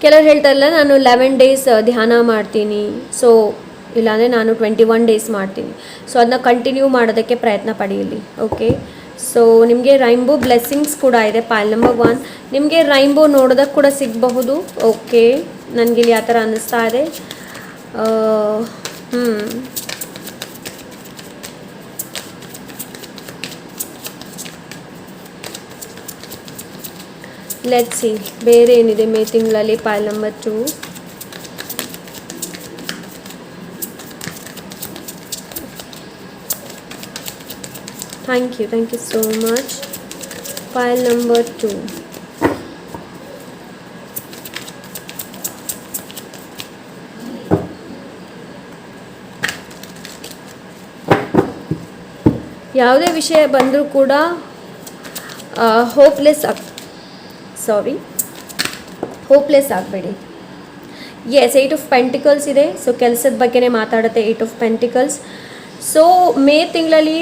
ಕೆಲವರು ಹೇಳ್ತಾರಲ್ಲ ನಾನು 11 ಡೇಸ್ ಧ್ಯಾನ ಮಾಡ್ತೀನಿ, ಸೊ ಇಲ್ಲಾಂದರೆ ನಾನು 21 ಡೇಸ್ ಮಾಡ್ತೀನಿ. ಸೊ ಅದನ್ನ ಕಂಟಿನ್ಯೂ ಮಾಡೋದಕ್ಕೆ ಪ್ರಯತ್ನ ಪಡೀಲಿ. ಓಕೆ, ಸೊ ನಿಮಗೆ ರೈನ್ಬೋ ಬ್ಲೆಸ್ಸಿಂಗ್ಸ್ ಕೂಡ ಇದೆ. ಪೈಲ್ ನಂಬರ್ 1 ನಿಮಗೆ ರೈನ್ಬೋ ನೋಡೋದಕ್ಕೆ ಕೂಡ ಸಿಗಬಹುದು. ಓಕೆ, ನನಗಿಲ್ಲಿ ಆ ಥರ ಅನ್ನಿಸ್ತಾ ಇದೆ. ಲೆಟ್ಸ್ ಸಿ ಬೇರೆ ಏನಿದೆ ಮೇ ತಿಂಗಳಲ್ಲಿ. Pile number 2 thank you so much. Pile number 2 ಯಾವುದೇ ವಿಷಯ ಬಂದರೂ ಕೂಡ ಹೋಪ್ಲೆಸ್ ಆಗಬೇಡಿ. ಎಸ್, 8 ಆಫ್ ಪೆಂಟಿಕಲ್ಸ್ ಇದೆ. ಸೊ ಕೆಲಸದ ಬಗ್ಗೆನೇ ಮಾತಾಡುತ್ತೆ 8 ಆಫ್ ಪೆಂಟಿಕಲ್ಸ್. ಸೊ ಮೇ ತಿಂಗಳಲ್ಲಿ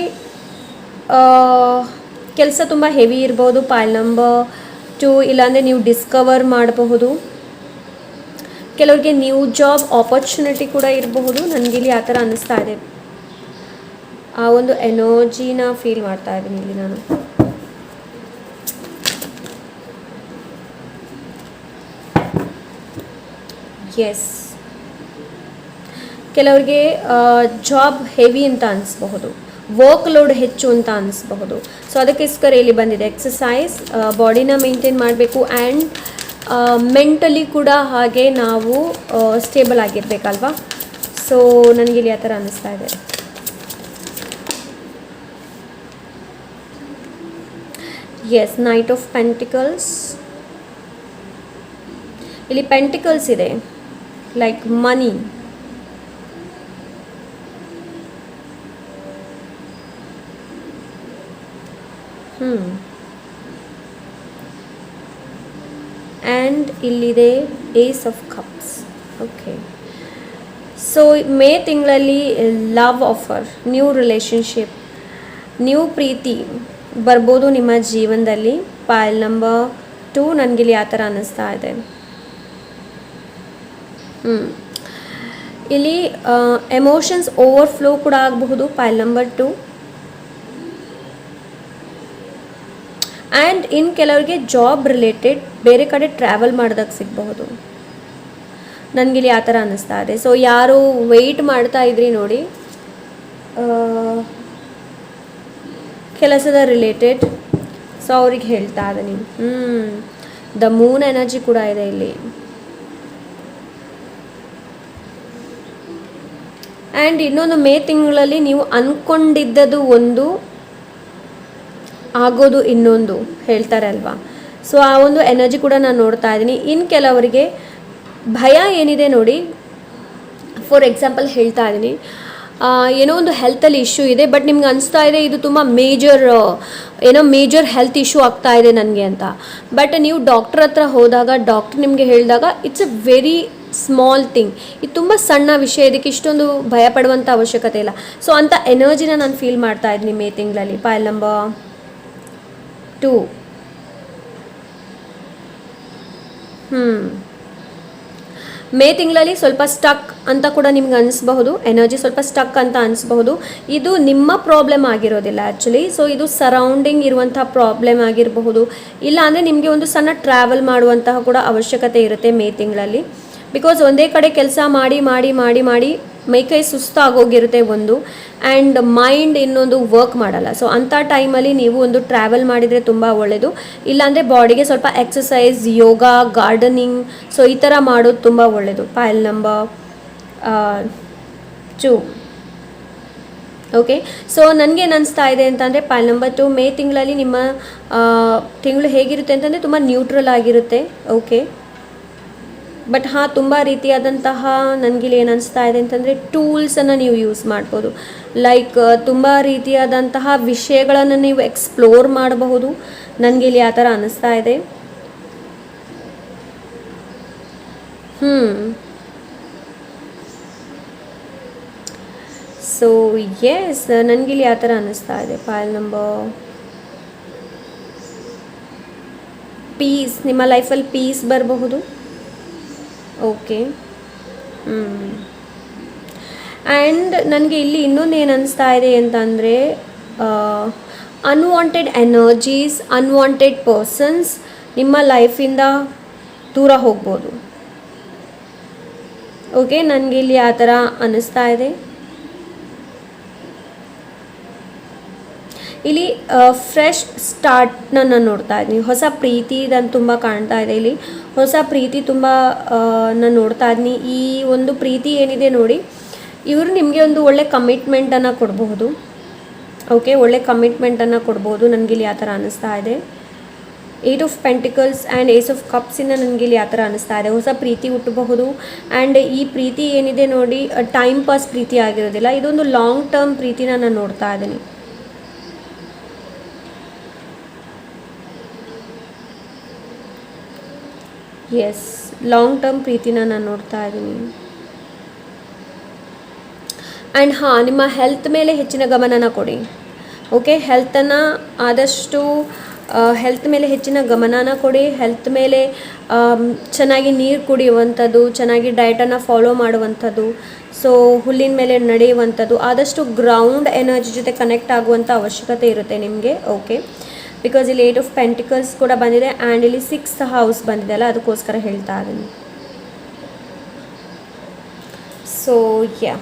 ಕೆಲಸ ತುಂಬ ಹೆವಿ ಇರ್ಬೋದು. ಪೈಲ್ ನಂಬರ್ 2 ಇಲ್ಲಾಂದರೆ ನೀವು ಡಿಸ್ಕವರ್ ಮಾಡಬಹುದು. ಕೆಲವ್ರಿಗೆ ನ್ಯೂ ಜಾಬ್ ಆಪರ್ಚುನಿಟಿ ಕೂಡ ಇರಬಹುದು. ನನಗಿಲ್ಲಿ ಆ ಥರ ಅನ್ನಿಸ್ತಾ ಇದೆ. ಆ ಒಂದು ಎನರ್ಜಿನ ಫೀಲ್ ಮಾಡ್ತಾ ಇದ್ದೀನಿ ಇಲ್ಲಿ ನಾನು. ಎಸ್, ಕೆಲವ್ರಿಗೆ ಜಾಬ್ ಹೆವಿ ಅಂತ ಅನಿಸ್ಬಹುದು, ವರ್ಕ್ ಲೋಡ್ ಹೆಚ್ಚು ಅಂತ ಅನಿಸ್ಬಹುದು. ಸೊ ಅದಕ್ಕೋಸ್ಕರ ಇಲ್ಲಿ ಬಂದಿದೆ ಎಕ್ಸಸೈಸ್. ಬಾಡಿನ ಮೇಂಟೈನ್ ಮಾಡಬೇಕು ಆ್ಯಂಡ್ ಮೆಂಟಲಿ ಕೂಡ ಹಾಗೆ ನಾವು ಸ್ಟೇಬಲ್ ಆಗಿರಬೇಕಲ್ವಾ. ಸೊ ನನಗಿಲ್ಲಿ ಆ ಥರ ಅನ್ನಿಸ್ತಾ ಇದೆ. Yes, knight of pentacles. ಇಲ್ಲಿ ಪೆಂಟಿಕಲ್ಸ್ ಇದೆ, ಲೈಕ್ ಮನಿ. ಆ್ಯಂಡ್ ಇಲ್ಲಿದೆ ace of cups. Okay, so May ತಿಂಗಳಲ್ಲಿ love offer, new relationship, new ಪ್ರೀತಿ ಬರ್ಬೋದು ನಿಮ್ಮ ಜೀವನದಲ್ಲಿ. ಪೈಲ್ ನಂಬರ್ 2 ನನಗಿಲ್ಲಿ ಆ ಥರ ಅನ್ನಿಸ್ತಾ ಇದೆ. ಇಲ್ಲಿ ಎಮೋಷನ್ಸ್ ಓವರ್ಫ್ಲೋ ಕೂಡ ಆಗಬಹುದು. ಪೈಲ್ ನಂಬರ್ 2 ಆ್ಯಂಡ್ ಇನ್ನು ಕೆಲವರಿಗೆ ಜಾಬ್ ರಿಲೇಟೆಡ್ ಬೇರೆ ಕಡೆ ಟ್ರಾವೆಲ್ ಮಾಡೋದಕ್ಕೆ ಸಿಗಬಹುದು. ನನಗಿಲ್ಲಿ ಆ ಥರ ಅನ್ನಿಸ್ತಾ ಇದೆ. ಸೊ ಯಾರು ವೆಯ್ಟ್ ಮಾಡ್ತಾ ಇದ್ರಿ ನೋಡಿ ಕೆಲಸದ ರಿಲೇಟೆಡ್, ಸೊ ಅವ್ರಿಗೆ ಹೇಳ್ತಾ ಇದ್ದೀನಿ. ದ ಮೂನ್ ಎನರ್ಜಿ ಕೂಡ ಇದೆ ಇಲ್ಲಿ. ಆ್ಯಂಡ್ ಇನ್ನೊಂದು ಮೇ ತಿಂಗಳಲ್ಲಿ ನೀವು ಅಂದ್ಕೊಂಡಿದ್ದದು ಒಂದು ಆಗೋದು ಇನ್ನೊಂದು ಹೇಳ್ತಾರೆ ಅಲ್ವಾ. ಸೊ ಆ ಒಂದು ಎನರ್ಜಿ ಕೂಡ ನಾನು ನೋಡ್ತಾ ಇದ್ದೀನಿ. ಇನ್ನು ಕೆಲವರಿಗೆ ಭಯ ಏನಿದೆ ನೋಡಿ, ಫಾರ್ ಎಕ್ಸಾಂಪಲ್ ಹೇಳ್ತಾ ಇದ್ದೀನಿ, ಏನೋ ಒಂದು ಹೆಲ್ತಲ್ಲಿ ಇಶ್ಯೂ ಇದೆ, ಬಟ್ ನಿಮ್ಗೆ ಅನಿಸ್ತಾ ಇದೆ ಇದು ತುಂಬ ಮೇಜರ್ ಹೆಲ್ತ್ ಇಶ್ಯೂ ಆಗ್ತಾ ಇದೆ ನನಗೆ ಅಂತ. ಬಟ್ ನೀವು ಡಾಕ್ಟ್ರ್ ಹತ್ರ ಹೋದಾಗ ಡಾಕ್ಟ್ರ್ ನಿಮಗೆ ಹೇಳಿದಾಗ it's a very small thing, ಇದು ತುಂಬ ಸಣ್ಣ ವಿಷಯ, ಇದಕ್ಕೆ ಇಷ್ಟೊಂದು ಭಯ ಪಡುವಂಥ ಅವಶ್ಯಕತೆ ಇಲ್ಲ. ಸೊ ಅಂಥ ಎನರ್ಜಿನ ನಾನು ಫೀಲ್ ಮಾಡ್ತಾ ಇದ್ದೀನಿ ಮೇ ತಿಂಗಳಲ್ಲಿ. Pile number 2. ಮೇ ತಿಂಗಳಲ್ಲಿ ಸ್ವಲ್ಪ ಸ್ಟಕ್ ಅಂತ ಕೂಡ ನಿಮ್ಗೆ ಅನಿಸ್ಬಹುದು, ಎನರ್ಜಿ ಸ್ವಲ್ಪ ಸ್ಟಕ್ ಅಂತ ಅನಿಸ್ಬಹುದು. ಇದು ನಿಮ್ಮ ಪ್ರಾಬ್ಲಮ್ ಆಗಿರೋದಿಲ್ಲ ಆ್ಯಕ್ಚುಲಿ. ಸೊ ಇದು ಸರೌಂಡಿಂಗ್ ಇರುವಂತಹ ಪ್ರಾಬ್ಲಮ್ ಆಗಿರಬಹುದು, ಇಲ್ಲ ಅಂದರೆ ನಿಮಗೆ ಒಂದು ಸಣ್ಣ ಟ್ರಾವೆಲ್ ಮಾಡುವಂತಹ ಕೂಡ ಅವಶ್ಯಕತೆ ಇರುತ್ತೆ ಮೇ ತಿಂಗಳಲ್ಲಿ. ಬಿಕಾಸ್ ಒಂದೇ ಕಡೆ ಕೆಲಸ ಮಾಡಿ ಮಾಡಿ ಮಾಡಿ ಮಾಡಿ ಮೈಕೈ ಸುಸ್ತಾಗೋಗಿರುತ್ತೆ ಒಂದು, ಆ್ಯಂಡ್ ಮೈಂಡ್ ಇನ್ನೊಂದು ವರ್ಕ್ ಮಾಡಲ್ಲ. ಸೊ ಅಂಥ ಟೈಮಲ್ಲಿ ನೀವು ಒಂದು ಟ್ರಾವೆಲ್ ಮಾಡಿದರೆ ತುಂಬ ಒಳ್ಳೆಯದು. ಇಲ್ಲಾಂದರೆ ಬಾಡಿಗೆ ಸ್ವಲ್ಪ ಎಕ್ಸಸೈಸ್, ಯೋಗ, ಗಾರ್ಡನಿಂಗ್, ಸೊ ಈ ಥರ ಮಾಡೋದು ತುಂಬ ಒಳ್ಳೆಯದು. ಪೈಲ್ ನಂಬರ್ 2. ಓಕೆ, ಸೊ ನನಗೇನು ಅನಿಸ್ತಾ ಇದೆ ಅಂತಂದರೆ ಪೈಲ್ ನಂಬರ್ 2 ಮೇ ತಿಂಗಳಲ್ಲಿ ನಿಮ್ಮ ತಿಂಗಳು ಹೇಗಿರುತ್ತೆ ಅಂತಂದರೆ ತುಂಬ ನ್ಯೂಟ್ರಲ್ ಆಗಿರುತ್ತೆ. ಓಕೆ, ಬಟ್ ತುಂಬ ರೀತಿಯಾದಂತಹ ನನಗಿಲ್ಲಿ ಏನು ಅನಿಸ್ತಾ ಇದೆ ಅಂತಂದರೆ ಟೂಲ್ಸನ್ನು ನೀವು ಯೂಸ್ ಮಾಡ್ಬೋದು. ಲೈಕ್ ತುಂಬ ರೀತಿಯಾದಂತಹ ವಿಷಯಗಳನ್ನು ನೀವು ಎಕ್ಸ್ಪ್ಲೋರ್ ಮಾಡಬಹುದು. ನನಗಿಲ್ಲಿ ಆ ಥರ ಅನ್ನಿಸ್ತಾ ಇದೆ. ಸೊ ಎಸ್, ನನಗಿಲ್ಲಿ ಆ ಥರ ಅನ್ನಿಸ್ತಾ ಇದೆ. ಫೈಲ್ ನಂಬರ್ ಪೀಸ್, ನಿಮ್ಮ ಲೈಫಲ್ಲಿ ಪೀಸ್ ಬರಬಹುದು. ಓಕೆ, ಆ್ಯಂಡ್ ನನಗೆ ಇಲ್ಲಿ ಇನ್ನೊಂದು ಏನು ಅನಿಸ್ತಾ ಇದೆ ಅಂತಂದರೆ ಅನ್ವಾಂಟೆಡ್ ಎನರ್ಜೀಸ್, ಅನ್ವಾಂಟೆಡ್ ಪರ್ಸನ್ಸ್ ನಿಮ್ಮ ಲೈಫಿಂದ ದೂರ ಹೋಗ್ಬೋದು. ಓಕೆ, ನನಗೆ ಇಲ್ಲಿ ಆ ಥರ ಅನ್ನಿಸ್ತಾ ಇದೆ. ಇಲ್ಲಿ ಫ್ರೆಶ್ ಸ್ಟಾರ್ಟ್ನ ನಾನು ನೋಡ್ತಾ ಇದ್ದೀನಿ. ಹೊಸ ಪ್ರೀತಿ ಇದನ್ನು ತುಂಬ ಕಾಣ್ತಾ ಇದೆ. ಇಲ್ಲಿ ಹೊಸ ಪ್ರೀತಿ ತುಂಬ ನಾನು ನೋಡ್ತಾ ಇದ್ದೀನಿ. ಈ ಒಂದು ಪ್ರೀತಿ ಏನಿದೆ ನೋಡಿ, ಇವರು ನಿಮಗೆ ಒಂದು ಒಳ್ಳೆ ಕಮಿಟ್ಮೆಂಟನ್ನು ಕೊಡಬಹುದು. ಓಕೆ, ಒಳ್ಳೆ ಕಮಿಟ್ಮೆಂಟನ್ನು ಕೊಡ್ಬೋದು. ನನಗಿಲ್ಲಿ ಆ ಥರ ಅನ್ನಿಸ್ತಾ ಇದೆ. 8 of pentacles and ace of ಕಪ್ಸಿಂದ ನನಗಿಲ್ಲಿ ಆ ಥರ ಅನ್ನಿಸ್ತಾ ಇದೆ. ಹೊಸ ಪ್ರೀತಿ ಹುಟ್ಟಬಹುದು. ಆ್ಯಂಡ್ ಈ ಪ್ರೀತಿ ಏನಿದೆ ನೋಡಿ, ಟೈಮ್ ಪಾಸ್ ಪ್ರೀತಿ ಆಗಿರೋದಿಲ್ಲ. ಇದೊಂದು ಲಾಂಗ್ ಟರ್ಮ್ ಪ್ರೀತಿನ ನಾನು ನೋಡ್ತಾ ಇದ್ದೀನಿ. ಎಸ್, ಲಾಂಗ್ ಟರ್ಮ್ ಪ್ರೀತಿನ ನಾನು ನೋಡ್ತಾ ಇದ್ದೀನಿ. ಆ್ಯಂಡ್ ನಿಮ್ಮ ಹೆಲ್ತ್ ಮೇಲೆ ಹೆಚ್ಚಿನ ಗಮನನ ಕೊಡಿ. ಓಕೆ, ಹೆಲ್ತನ್ನು ಆದಷ್ಟು ಹೆಲ್ತ್ ಮೇಲೆ ಹೆಚ್ಚಿನ ಗಮನನ ಕೊಡಿ. ಹೆಲ್ತ್ ಮೇಲೆ ಚೆನ್ನಾಗಿ ನೀರು ಕುಡಿಯುವಂಥದ್ದು, ಚೆನ್ನಾಗಿ ಡಯಟನ್ನು ಫಾಲೋ ಮಾಡುವಂಥದ್ದು, ಸೊ ಹುಲ್ಲಿನ ಮೇಲೆ ನಡೆಯುವಂಥದ್ದು, ಆದಷ್ಟು ಗ್ರೌಂಡ್ ಎನರ್ಜಿ ಜೊತೆ ಕನೆಕ್ಟ್ ಆಗುವಂಥ ಅವಶ್ಯಕತೆ ಇರುತ್ತೆ ನಿಮಗೆ. ಓಕೆ, ಬಿಕಾಸ್ ಇಲ್ಲಿ 8 ಆಫ್ ಪೆಂಟಿಕಲ್ಸ್ ಕೂಡ ಬಂದಿದೆ ಆ್ಯಂಡ್ ಇಲ್ಲಿ 6th ಹೌಸ್ ಬಂದಿದೆ ಅಲ್ಲ, ಅದಕ್ಕೋಸ್ಕರ ಹೇಳ್ತಾ ಇದ್ದೀನಿ. ಸೊ ಯಾ,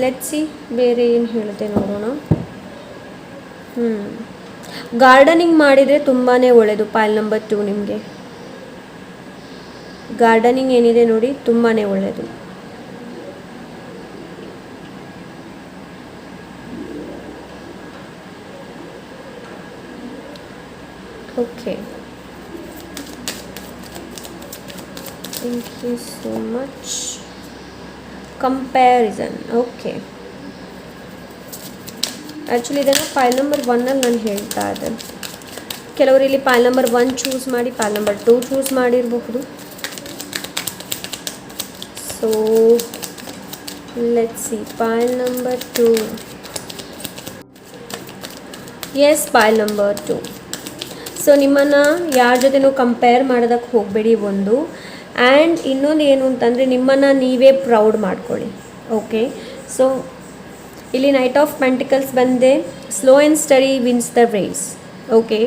ಲೆಟ್ಸ್ ಸಿ ಬೇರೆ ಏನು ಹೇಳುತ್ತೆ ನೋಡೋಣ. ಗಾರ್ಡನಿಂಗ್ ಮಾಡಿದರೆ ತುಂಬಾ ಒಳ್ಳೆಯದು. ಪೈಲ್ ನಂಬರ್ 2 ನಿಮಗೆ ಗಾರ್ಡನಿಂಗ್ ಏನಿದೆ ನೋಡಿ ತುಂಬಾ ಒಳ್ಳೆಯದು. Okay, thank you so much. Comparison. Okay, actually ಇದನ್ನು ಫೈಲ್ ನಂಬರ್ 1ನಲ್ಲಿ ನಾನು ಹೇಳ್ತಾ ಇದ್ದೆ. ಕೆಲವರು ಇಲ್ಲಿ ಫೈಲ್ ನಂಬರ್ 1 ಚೂಸ್ ಮಾಡಿ ಫೈಲ್ ನಂಬರ್ 2 ಚೂಸ್ ಮಾಡಿರಬಹುದು. So let's see, pile number 2. Yes, pile number 2. So ನಿಮ್ಮನ್ನು ಯಾರ ಜೊತೆನೂ ಕಂಪೇರ್ ಮಾಡೋದಕ್ಕೆ ಹೋಗಬೇಡಿ ಒಂದು. ಆ್ಯಂಡ್ ಇನ್ನೊಂದು ಏನು ಅಂತಂದರೆ ನಿಮ್ಮನ್ನು ನೀವೇ ಪ್ರೌಡ್ ಮಾಡ್ಕೊಳ್ಳಿ. ಓಕೆ, ಸೊ ಇಲ್ಲಿ ನೈಟ್ ಆಫ್ ಪೆಂಟಿಕಲ್ಸ್ ಬಂದೆ. Slow and steady wins the race. Okay,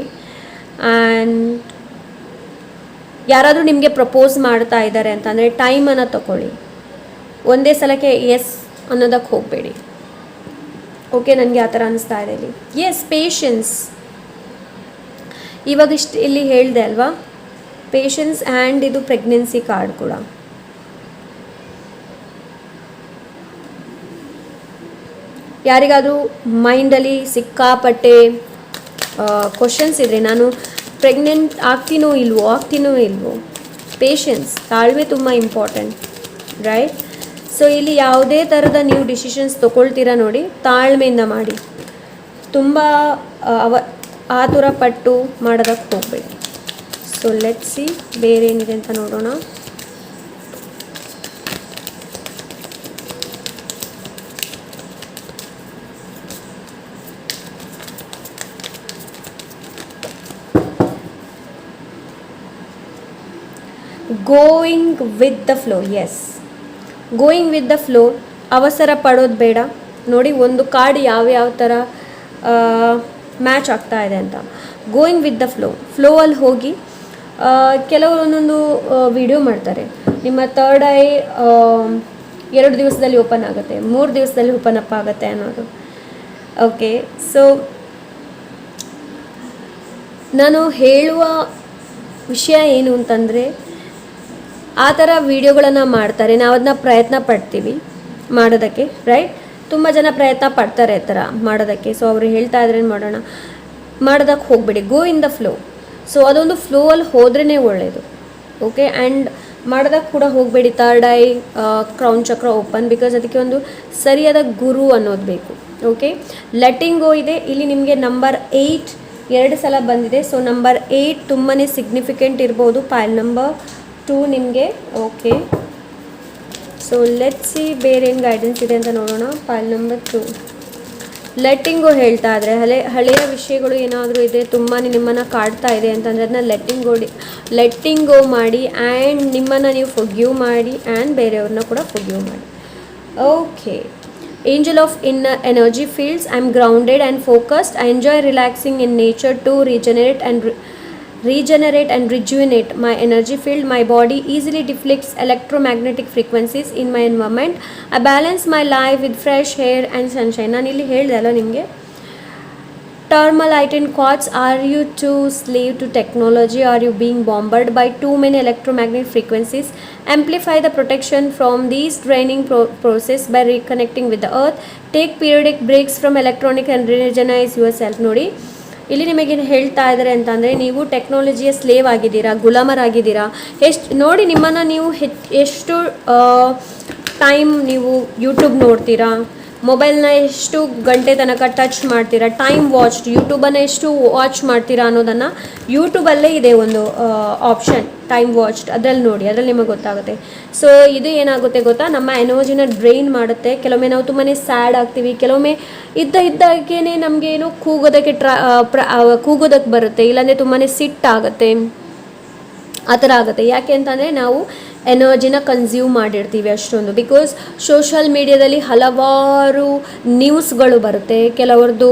and ಯಾರಾದರೂ ನಿಮಗೆ ಪ್ರಪೋಸ್ ಮಾಡ್ತಾ ಇದ್ದಾರೆ ಅಂತಂದರೆ ಟೈಮನ್ನು ತಗೊಳ್ಳಿ. ಒಂದೇ ಸಲಕ್ಕೆ ಎಸ್ ಅನ್ನೋದಕ್ಕೆ ಹೋಗಬೇಡಿ. ಓಕೆ, ನನಗೆ ಆ ಥರ ಅನ್ನಿಸ್ತಾ ಇದೆ ಇಲ್ಲಿ. S, patience. ಇವಾಗಿಷ್ಟು ಇಲ್ಲಿ ಹೇಳಿದೆ ಅಲ್ವಾ, ಪೇಷನ್ಸ್. ಆ್ಯಂಡ್ ಇದು ಪ್ರೆಗ್ನೆನ್ಸಿ ಕಾರ್ಡ್ ಕೂಡ. ಯಾರಿಗಾದರೂ ಮೈಂಡಲ್ಲಿ ಸಿಕ್ಕಾಪಟ್ಟೆ ಕ್ವಶನ್ಸ್ ಇದ್ದರೆ, ನಾನು ಪ್ರೆಗ್ನೆಂಟ್ ಆಗ್ತೀನೋ ಇಲ್ವೋ, ಪೇಷನ್ಸ್, ತಾಳ್ಮೆ ತುಂಬ ಇಂಪಾರ್ಟೆಂಟ್, ರೈಟ್? ಸೊ ಇಲ್ಲಿ ಯಾವುದೇ ಥರದ ನೀವು ಡಿಸಿಷನ್ಸ್ ತೊಗೊಳ್ತೀರಾ ನೋಡಿ, ತಾಳ್ಮೆಯಿಂದ ಮಾಡಿ. ತುಂಬ ಆತುರ ಪಟ್ಟು ಮಾಡೋದಕ್ಕೆ ಹೋಗಬೇಡಿ. ಸೊ ಲೆಟ್ಸ್ ಸಿ ಬೇರೆ ಏನಿದೆ ಅಂತ ನೋಡೋಣ. Going with the flow. Yes, going with the flow. ಅವಸರ ಪಡೋದು ಬೇಡ. ನೋಡಿ ಒಂದು ಕಾರ್ಡ್ ಯಾವ್ಯಾವ ಥರ ಮ್ಯಾಚ್ ಆಗ್ತಾ ಇದೆ ಅಂತ. ಗೋಯಿಂಗ್ ವಿತ್ ದ ಫ್ಲೋ ಅಲ್ಲಿ ಹೋಗಿ. ಕೆಲವರು ಒಂದೊಂದು ವಿಡಿಯೋ ಮಾಡ್ತಾರೆ, ನಿಮ್ಮ ಥರ್ಡ್ ಐ 2 ದಿವಸದಲ್ಲಿ ಓಪನ್ ಆಗುತ್ತೆ, 3 ದಿವಸದಲ್ಲಿ ಓಪನ್ ಅಪ್ ಆಗುತ್ತೆ ಅನ್ನೋದು. ಓಕೆ, ಸೊ ನಾನು ಹೇಳುವ ವಿಷಯ ಏನು ಅಂತಂದರೆ, ಆ ಥರ ವಿಡಿಯೋಗಳನ್ನು ಮಾಡ್ತಾರೆ, ನಾವು ಅದನ್ನ ಪ್ರಯತ್ನ ಪಡ್ತೀವಿ ಮಾಡೋದಕ್ಕೆ, ರೈಟ್? ತುಂಬ ಜನ ಪ್ರಯತ್ನ ಪಡ್ತಾರೆ ಆ ಥರ ಮಾಡೋದಕ್ಕೆ. ಸೊ ಅವರು ಹೇಳ್ತಾ ಇದ್ರೆ ಮಾಡೋದಕ್ಕೆ ಹೋಗಬೇಡಿ, ಗೋ ಇನ್ ದ ಫ್ಲೋ. ಸೊ ಅದೊಂದು ಫ್ಲೋ ಅಲ್ಲಿ ಹೋದ್ರೇ ಒಳ್ಳೆಯದು. ಓಕೆ, ಆ್ಯಂಡ್ ಮಾಡೋದಕ್ಕೆ ಕೂಡ ಹೋಗಬೇಡಿ ಥರ್ಡ್ ಐ ಕ್ರೌನ್ ಚಕ್ರ ಓಪನ್, ಬಿಕಾಸ್ ಅದಕ್ಕೆ ಒಂದು ಸರಿಯಾದ ಗುರು ಅನ್ನೋದು ಬೇಕು. ಓಕೆ, ಲೆಟ್ಟಿಂಗ್ ಗೋ ಇದೆ ಇಲ್ಲಿ. ನಿಮಗೆ ನಂಬರ್ 8 2 ಸಲ ಬಂದಿದೆ. ಸೊ ನಂಬರ್ 8 ತುಂಬಾ ಸಿಗ್ನಿಫಿಕೆಂಟ್ ಇರ್ಬೋದು. ಪೈಲ್ ನಂಬರ್ 2 ನಿಮಗೆ. ಓಕೆ, ಸೊ ಲೆಟ್ ಸಿ ಬೇರೆ ಏನು ಗೈಡೆನ್ಸ್ ಇದೆ ಅಂತ ನೋಡೋಣ. ಪೈಲ್ ನಂಬರ್ 2 ಲೆಟ್ಟಿಂಗು ಹೇಳ್ತಾ ಇದ್ರೆ ಹಳೆಯ ವಿಷಯಗಳು ಏನಾದರೂ ಇದೆ, ತುಂಬಾ ನಿಮ್ಮನ್ನು ಕಾಡ್ತಾ ಇದೆ ಅಂತಂದರೆ ಅದನ್ನ ಲೆಟ್ಟಿಂಗ್ ಗೋ ಮಾಡಿ, ಆ್ಯಂಡ್ ನಿಮ್ಮನ್ನು ನೀವು ಫೊರ್ಗಿವ್ ಮಾಡಿ, ಆ್ಯಂಡ್ ಬೇರೆಯವ್ರನ್ನ ಕೂಡ ಫೊರ್ಗಿವ್ ಮಾಡಿ. Okay, Angel of inner energy fields. I am grounded and focused. I enjoy relaxing in nature to regenerate and rejuvenate my energy field. My body easily deflects electromagnetic frequencies in my environment. I balance my life with fresh air and sunshine. ನಾನು ಇಲ್ಲಿ ಹೇಳಿದೆ ಅಲ್ಲ ನಿಮಗೆ, Turmalite and quartz. Are you too slave to technology? Are you being bombarded by too many electromagnetic frequencies? Amplify the protection from these draining process by reconnecting with the earth. Take periodic breaks from electronic and re-energize yourself. ನೋಡಿ ಇಲ್ಲಿ ನಿಮಗೇನು ಹೇಳ್ತಾ ಇದ್ದಾರೆ ಅಂತಂದರೆ, ನೀವು ಟೆಕ್ನಾಲಜಿಯ slave ಆಗಿದ್ದೀರಾ, ಗುಲಾಮರಾಗಿದ್ದೀರಾ. ನೋಡಿ ನಿಮ್ಮನ್ನು ನೀವು ಎಷ್ಟು ಟೈಮ್ ನೀವು ಯೂಟ್ಯೂಬ್ ನೋಡ್ತೀರಾ, ಮೊಬೈಲ್ನ ಎಷ್ಟು ಗಂಟೆ ತನಕ ಟಚ್ ಮಾಡ್ತೀರಾ, ಟೈಮ್ ವಾಚ್ಡ್, ಯೂಟ್ಯೂಬನ್ನು ಎಷ್ಟು ವಾಚ್ ಮಾಡ್ತೀರಾ ಅನ್ನೋದನ್ನು ಯೂಟ್ಯೂಬಲ್ಲೇ ಇದೆ ಒಂದು ಆಪ್ಷನ್, ಟೈಮ್ ವಾಚ್ಡ್. ಅದರಲ್ಲಿ ನೋಡಿ, ಅದರಲ್ಲಿ ನಿಮಗೆ ಗೊತ್ತಾಗುತ್ತೆ. ಸೊ ಇದು ಏನಾಗುತ್ತೆ ಗೊತ್ತಾ, ನಮ್ಮ ಎನರ್ಜಿನ ಡ್ರೈನ್ ಮಾಡುತ್ತೆ. ಕೆಲವೊಮ್ಮೆ ನಾವು ತುಂಬಾ ಸ್ಯಾಡ್ ಆಗ್ತೀವಿ, ಕೆಲವೊಮ್ಮೆ ಇದ್ದಾಗೇನೆ ನಮಗೇನು ಕೂಗೋದಕ್ಕೆ ಬರುತ್ತೆ, ಇಲ್ಲಾಂದರೆ ತುಂಬಾ ಸಿಟ್ಟಾಗುತ್ತೆ, ಆ ಥರ ಆಗುತ್ತೆ. ಯಾಕೆ ಅಂತಂದರೆ ನಾವು ಎನರ್ಜಿನ ಕನ್ಸ್ಯೂಮ್ ಮಾಡಿರ್ತೀವಿ ಅಷ್ಟೊಂದು. ಬಿಕಾಸ್ ಸೋಷಲ್ ಮೀಡಿಯಾದಲ್ಲಿ ಹಲವಾರು ನ್ಯೂಸ್ಗಳು ಬರುತ್ತೆ, ಕೆಲವ್ರದ್ದು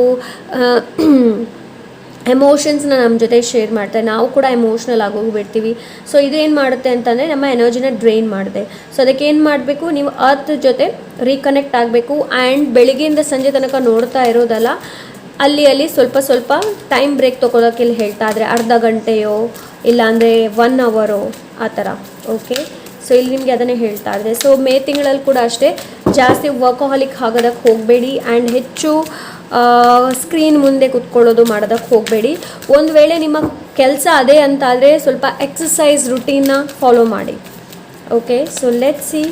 ಎಮೋಷನ್ಸ್ನ ನಮ್ಮ ಜೊತೆ ಶೇರ್ ಮಾಡ್ತಾರೆ, ನಾವು ಕೂಡ ಎಮೋಷ್ನಲ್ ಆಗೋಗ್ಬಿಡ್ತೀವಿ. ಸೊ ಇದು ಏನು ಮಾಡುತ್ತೆ ಅಂತಂದರೆ ನಮ್ಮ ಎನರ್ಜಿನ ಡ್ರೈನ್ ಮಾಡುತ್ತೆ. ಸೊ ಅದಕ್ಕೆ ಏನು ಮಾಡಬೇಕು, ನೀವು ಅರ್ತ್ ಜೊತೆ ರೀಕನೆಕ್ಟ್ ಆಗಬೇಕು. ಆ್ಯಂಡ್ ಬೆಳಿಗ್ಗೆಯಿಂದ ಸಂಜೆ ತನಕ ನೋಡ್ತಾ ಇರೋದಲ್ಲ, ಅಲ್ಲಿ ಸ್ವಲ್ಪ ಟೈಮ್ ಬ್ರೇಕ್ ತೊಗೊಳಕ್ಕೆ ಇಲ್ಲಿ ಹೇಳ್ತಾ ಇದ್ರೆ, ಅರ್ಧ ಗಂಟೆಯೋ ಇಲ್ಲಾಂದರೆ 1 ಅವರೋ ಆ ಥರ. ಓಕೆ, ಸೊ ಇಲ್ಲಿ ನಿಮಗೆ ಅದನ್ನೇ ಹೇಳ್ತಾ ಇದ್ದಾರೆ. ಸೊ ಮೇ ತಿಂಗಳಲ್ಲಿ ಕೂಡ ಅಷ್ಟೇ, ಜಾಸ್ತಿ ವರ್ಕೋಹಾಲಿಕ್ ಆಗೋದಕ್ಕೆ ಹೋಗಬೇಡಿ, ಆ್ಯಂಡ್ ಹೆಚ್ಚು ಸ್ಕ್ರೀನ್ ಮುಂದೆ ಕುತ್ಕೊಳ್ಳೋದು ಮಾಡೋದಕ್ಕೆ ಹೋಗಬೇಡಿ. ಒಂದು ವೇಳೆ ನಿಮ್ಮ ಕೆಲಸ ಅದೇ ಅಂತಾದರೆ ಸ್ವಲ್ಪ ಎಕ್ಸಸೈಸ್ ರುಟೀನ್ನ ಫಾಲೋ ಮಾಡಿ. Okay, so let see.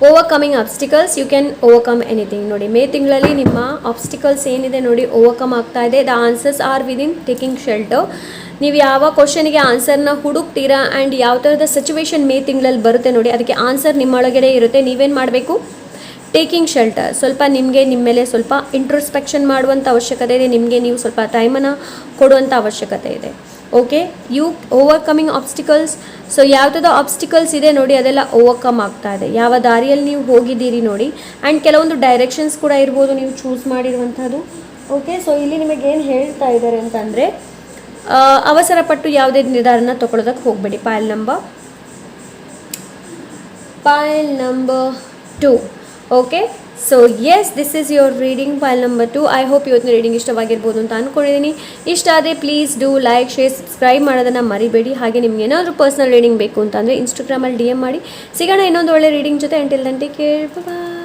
Overcoming obstacles, you can overcome anything. ನೋಡಿ ಮೇ ತಿಂಗಳಲ್ಲಿ ನಿಮ್ಮ ಆಬ್ಸ್ಟಿಕಲ್ಸ್ ಏನಿದೆ ನೋಡಿ ಓವರ್ಕಮ್ ಆಗ್ತಾ ಇದೆ. The answers are within taking shelter. ನೀವು ಯಾವ ಕ್ವಶನಿಗೆ ಆನ್ಸರ್ನ ಹುಡುಕ್ತೀರಾ ಆ್ಯಂಡ್ ಯಾವ ಥರದ ಸಿಚುವೇಶನ್ ಮೇ ತಿಂಗಳಲ್ಲಿ ಬರುತ್ತೆ ನೋಡಿ, ಅದಕ್ಕೆ ಆನ್ಸರ್ ನಿಮ್ಮೊಳಗಡೆ ಇರುತ್ತೆ. ನೀವೇನು ಮಾಡಬೇಕು, ಟೇಕಿಂಗ್ ಶೆಲ್ಟರ್. ಸ್ವಲ್ಪ ನಿಮ್ಮ ಮೇಲೆ ಸ್ವಲ್ಪ ಇಂಟ್ರೋಸ್ಪೆಕ್ಷನ್ ಮಾಡುವಂಥ ಅವಶ್ಯಕತೆ ಇದೆ, ನಿಮಗೆ ನೀವು ಸ್ವಲ್ಪ ಟೈಮನ್ನು ಕೊಡುವಂಥ ಅವಶ್ಯಕತೆ ಇದೆ. Okay, you overcoming obstacles. So ಯಾವುದಾದ ಆಬ್ಸ್ಟಿಕಲ್ಸ್ ಇದೆ ನೋಡಿ, ಅದೆಲ್ಲ ಓವರ್ಕಮ್ ಆಗ್ತಾ ಇದೆ. ಯಾವ ದಾರಿಯಲ್ಲಿ ನೀವು ಹೋಗಿದ್ದೀರಿ ನೋಡಿ, ಆ್ಯಂಡ್ ಕೆಲವೊಂದು ಡೈರೆಕ್ಷನ್ಸ್ ಕೂಡ ಇರ್ಬೋದು ನೀವು ಚೂಸ್ ಮಾಡಿರುವಂಥದ್ದು. ಓಕೆ, ಸೊ ಇಲ್ಲಿ ನಿಮಗೇನು ಹೇಳ್ತಾ ಇದ್ದಾರೆ ಅಂತಂದರೆ, ಅವಸರಪಟ್ಟು ಯಾವುದೇ ನಿರ್ಧಾರನ ತೊಗೊಳೋದಕ್ಕೆ ಹೋಗಬೇಡಿ. Pile number 2. Okay, so yes, this is your reading pile number 2. I hope ಇವತ್ತಿನ ರೀಡಿಂಗ್ ಇಷ್ಟವಾಗಿರ್ಬೋದು ಅಂತ ಅಂದ್ಕೊಂಡಿದ್ದೀನಿ. ಇಷ್ಟ ಆದರೆ please do like, share, subscribe ಮಾಡೋದನ್ನು ಮರಿಬೇಡಿ. ಹಾಗೆ ನಿಮ್ಗೆ ಏನಾದರೂ ಪರ್ಸ್ನಲ್ ರೀಡಿಂಗ್ ಬೇಕು ಅಂತಂದರೆ ಇನ್ಸ್ಟಾಗ್ರಾಮಲ್ಲಿ DM ಮಾಡಿ. ಸಿಗೋಣ ಇನ್ನೊಂದು ಒಳ್ಳೆ ರೀಡಿಂಗ್ ಜೊತೆ. ಅಂಟಿಲ್ ದೆನ್ ಟೇಕ್ ಕೇರ್, ಬಾಯ್.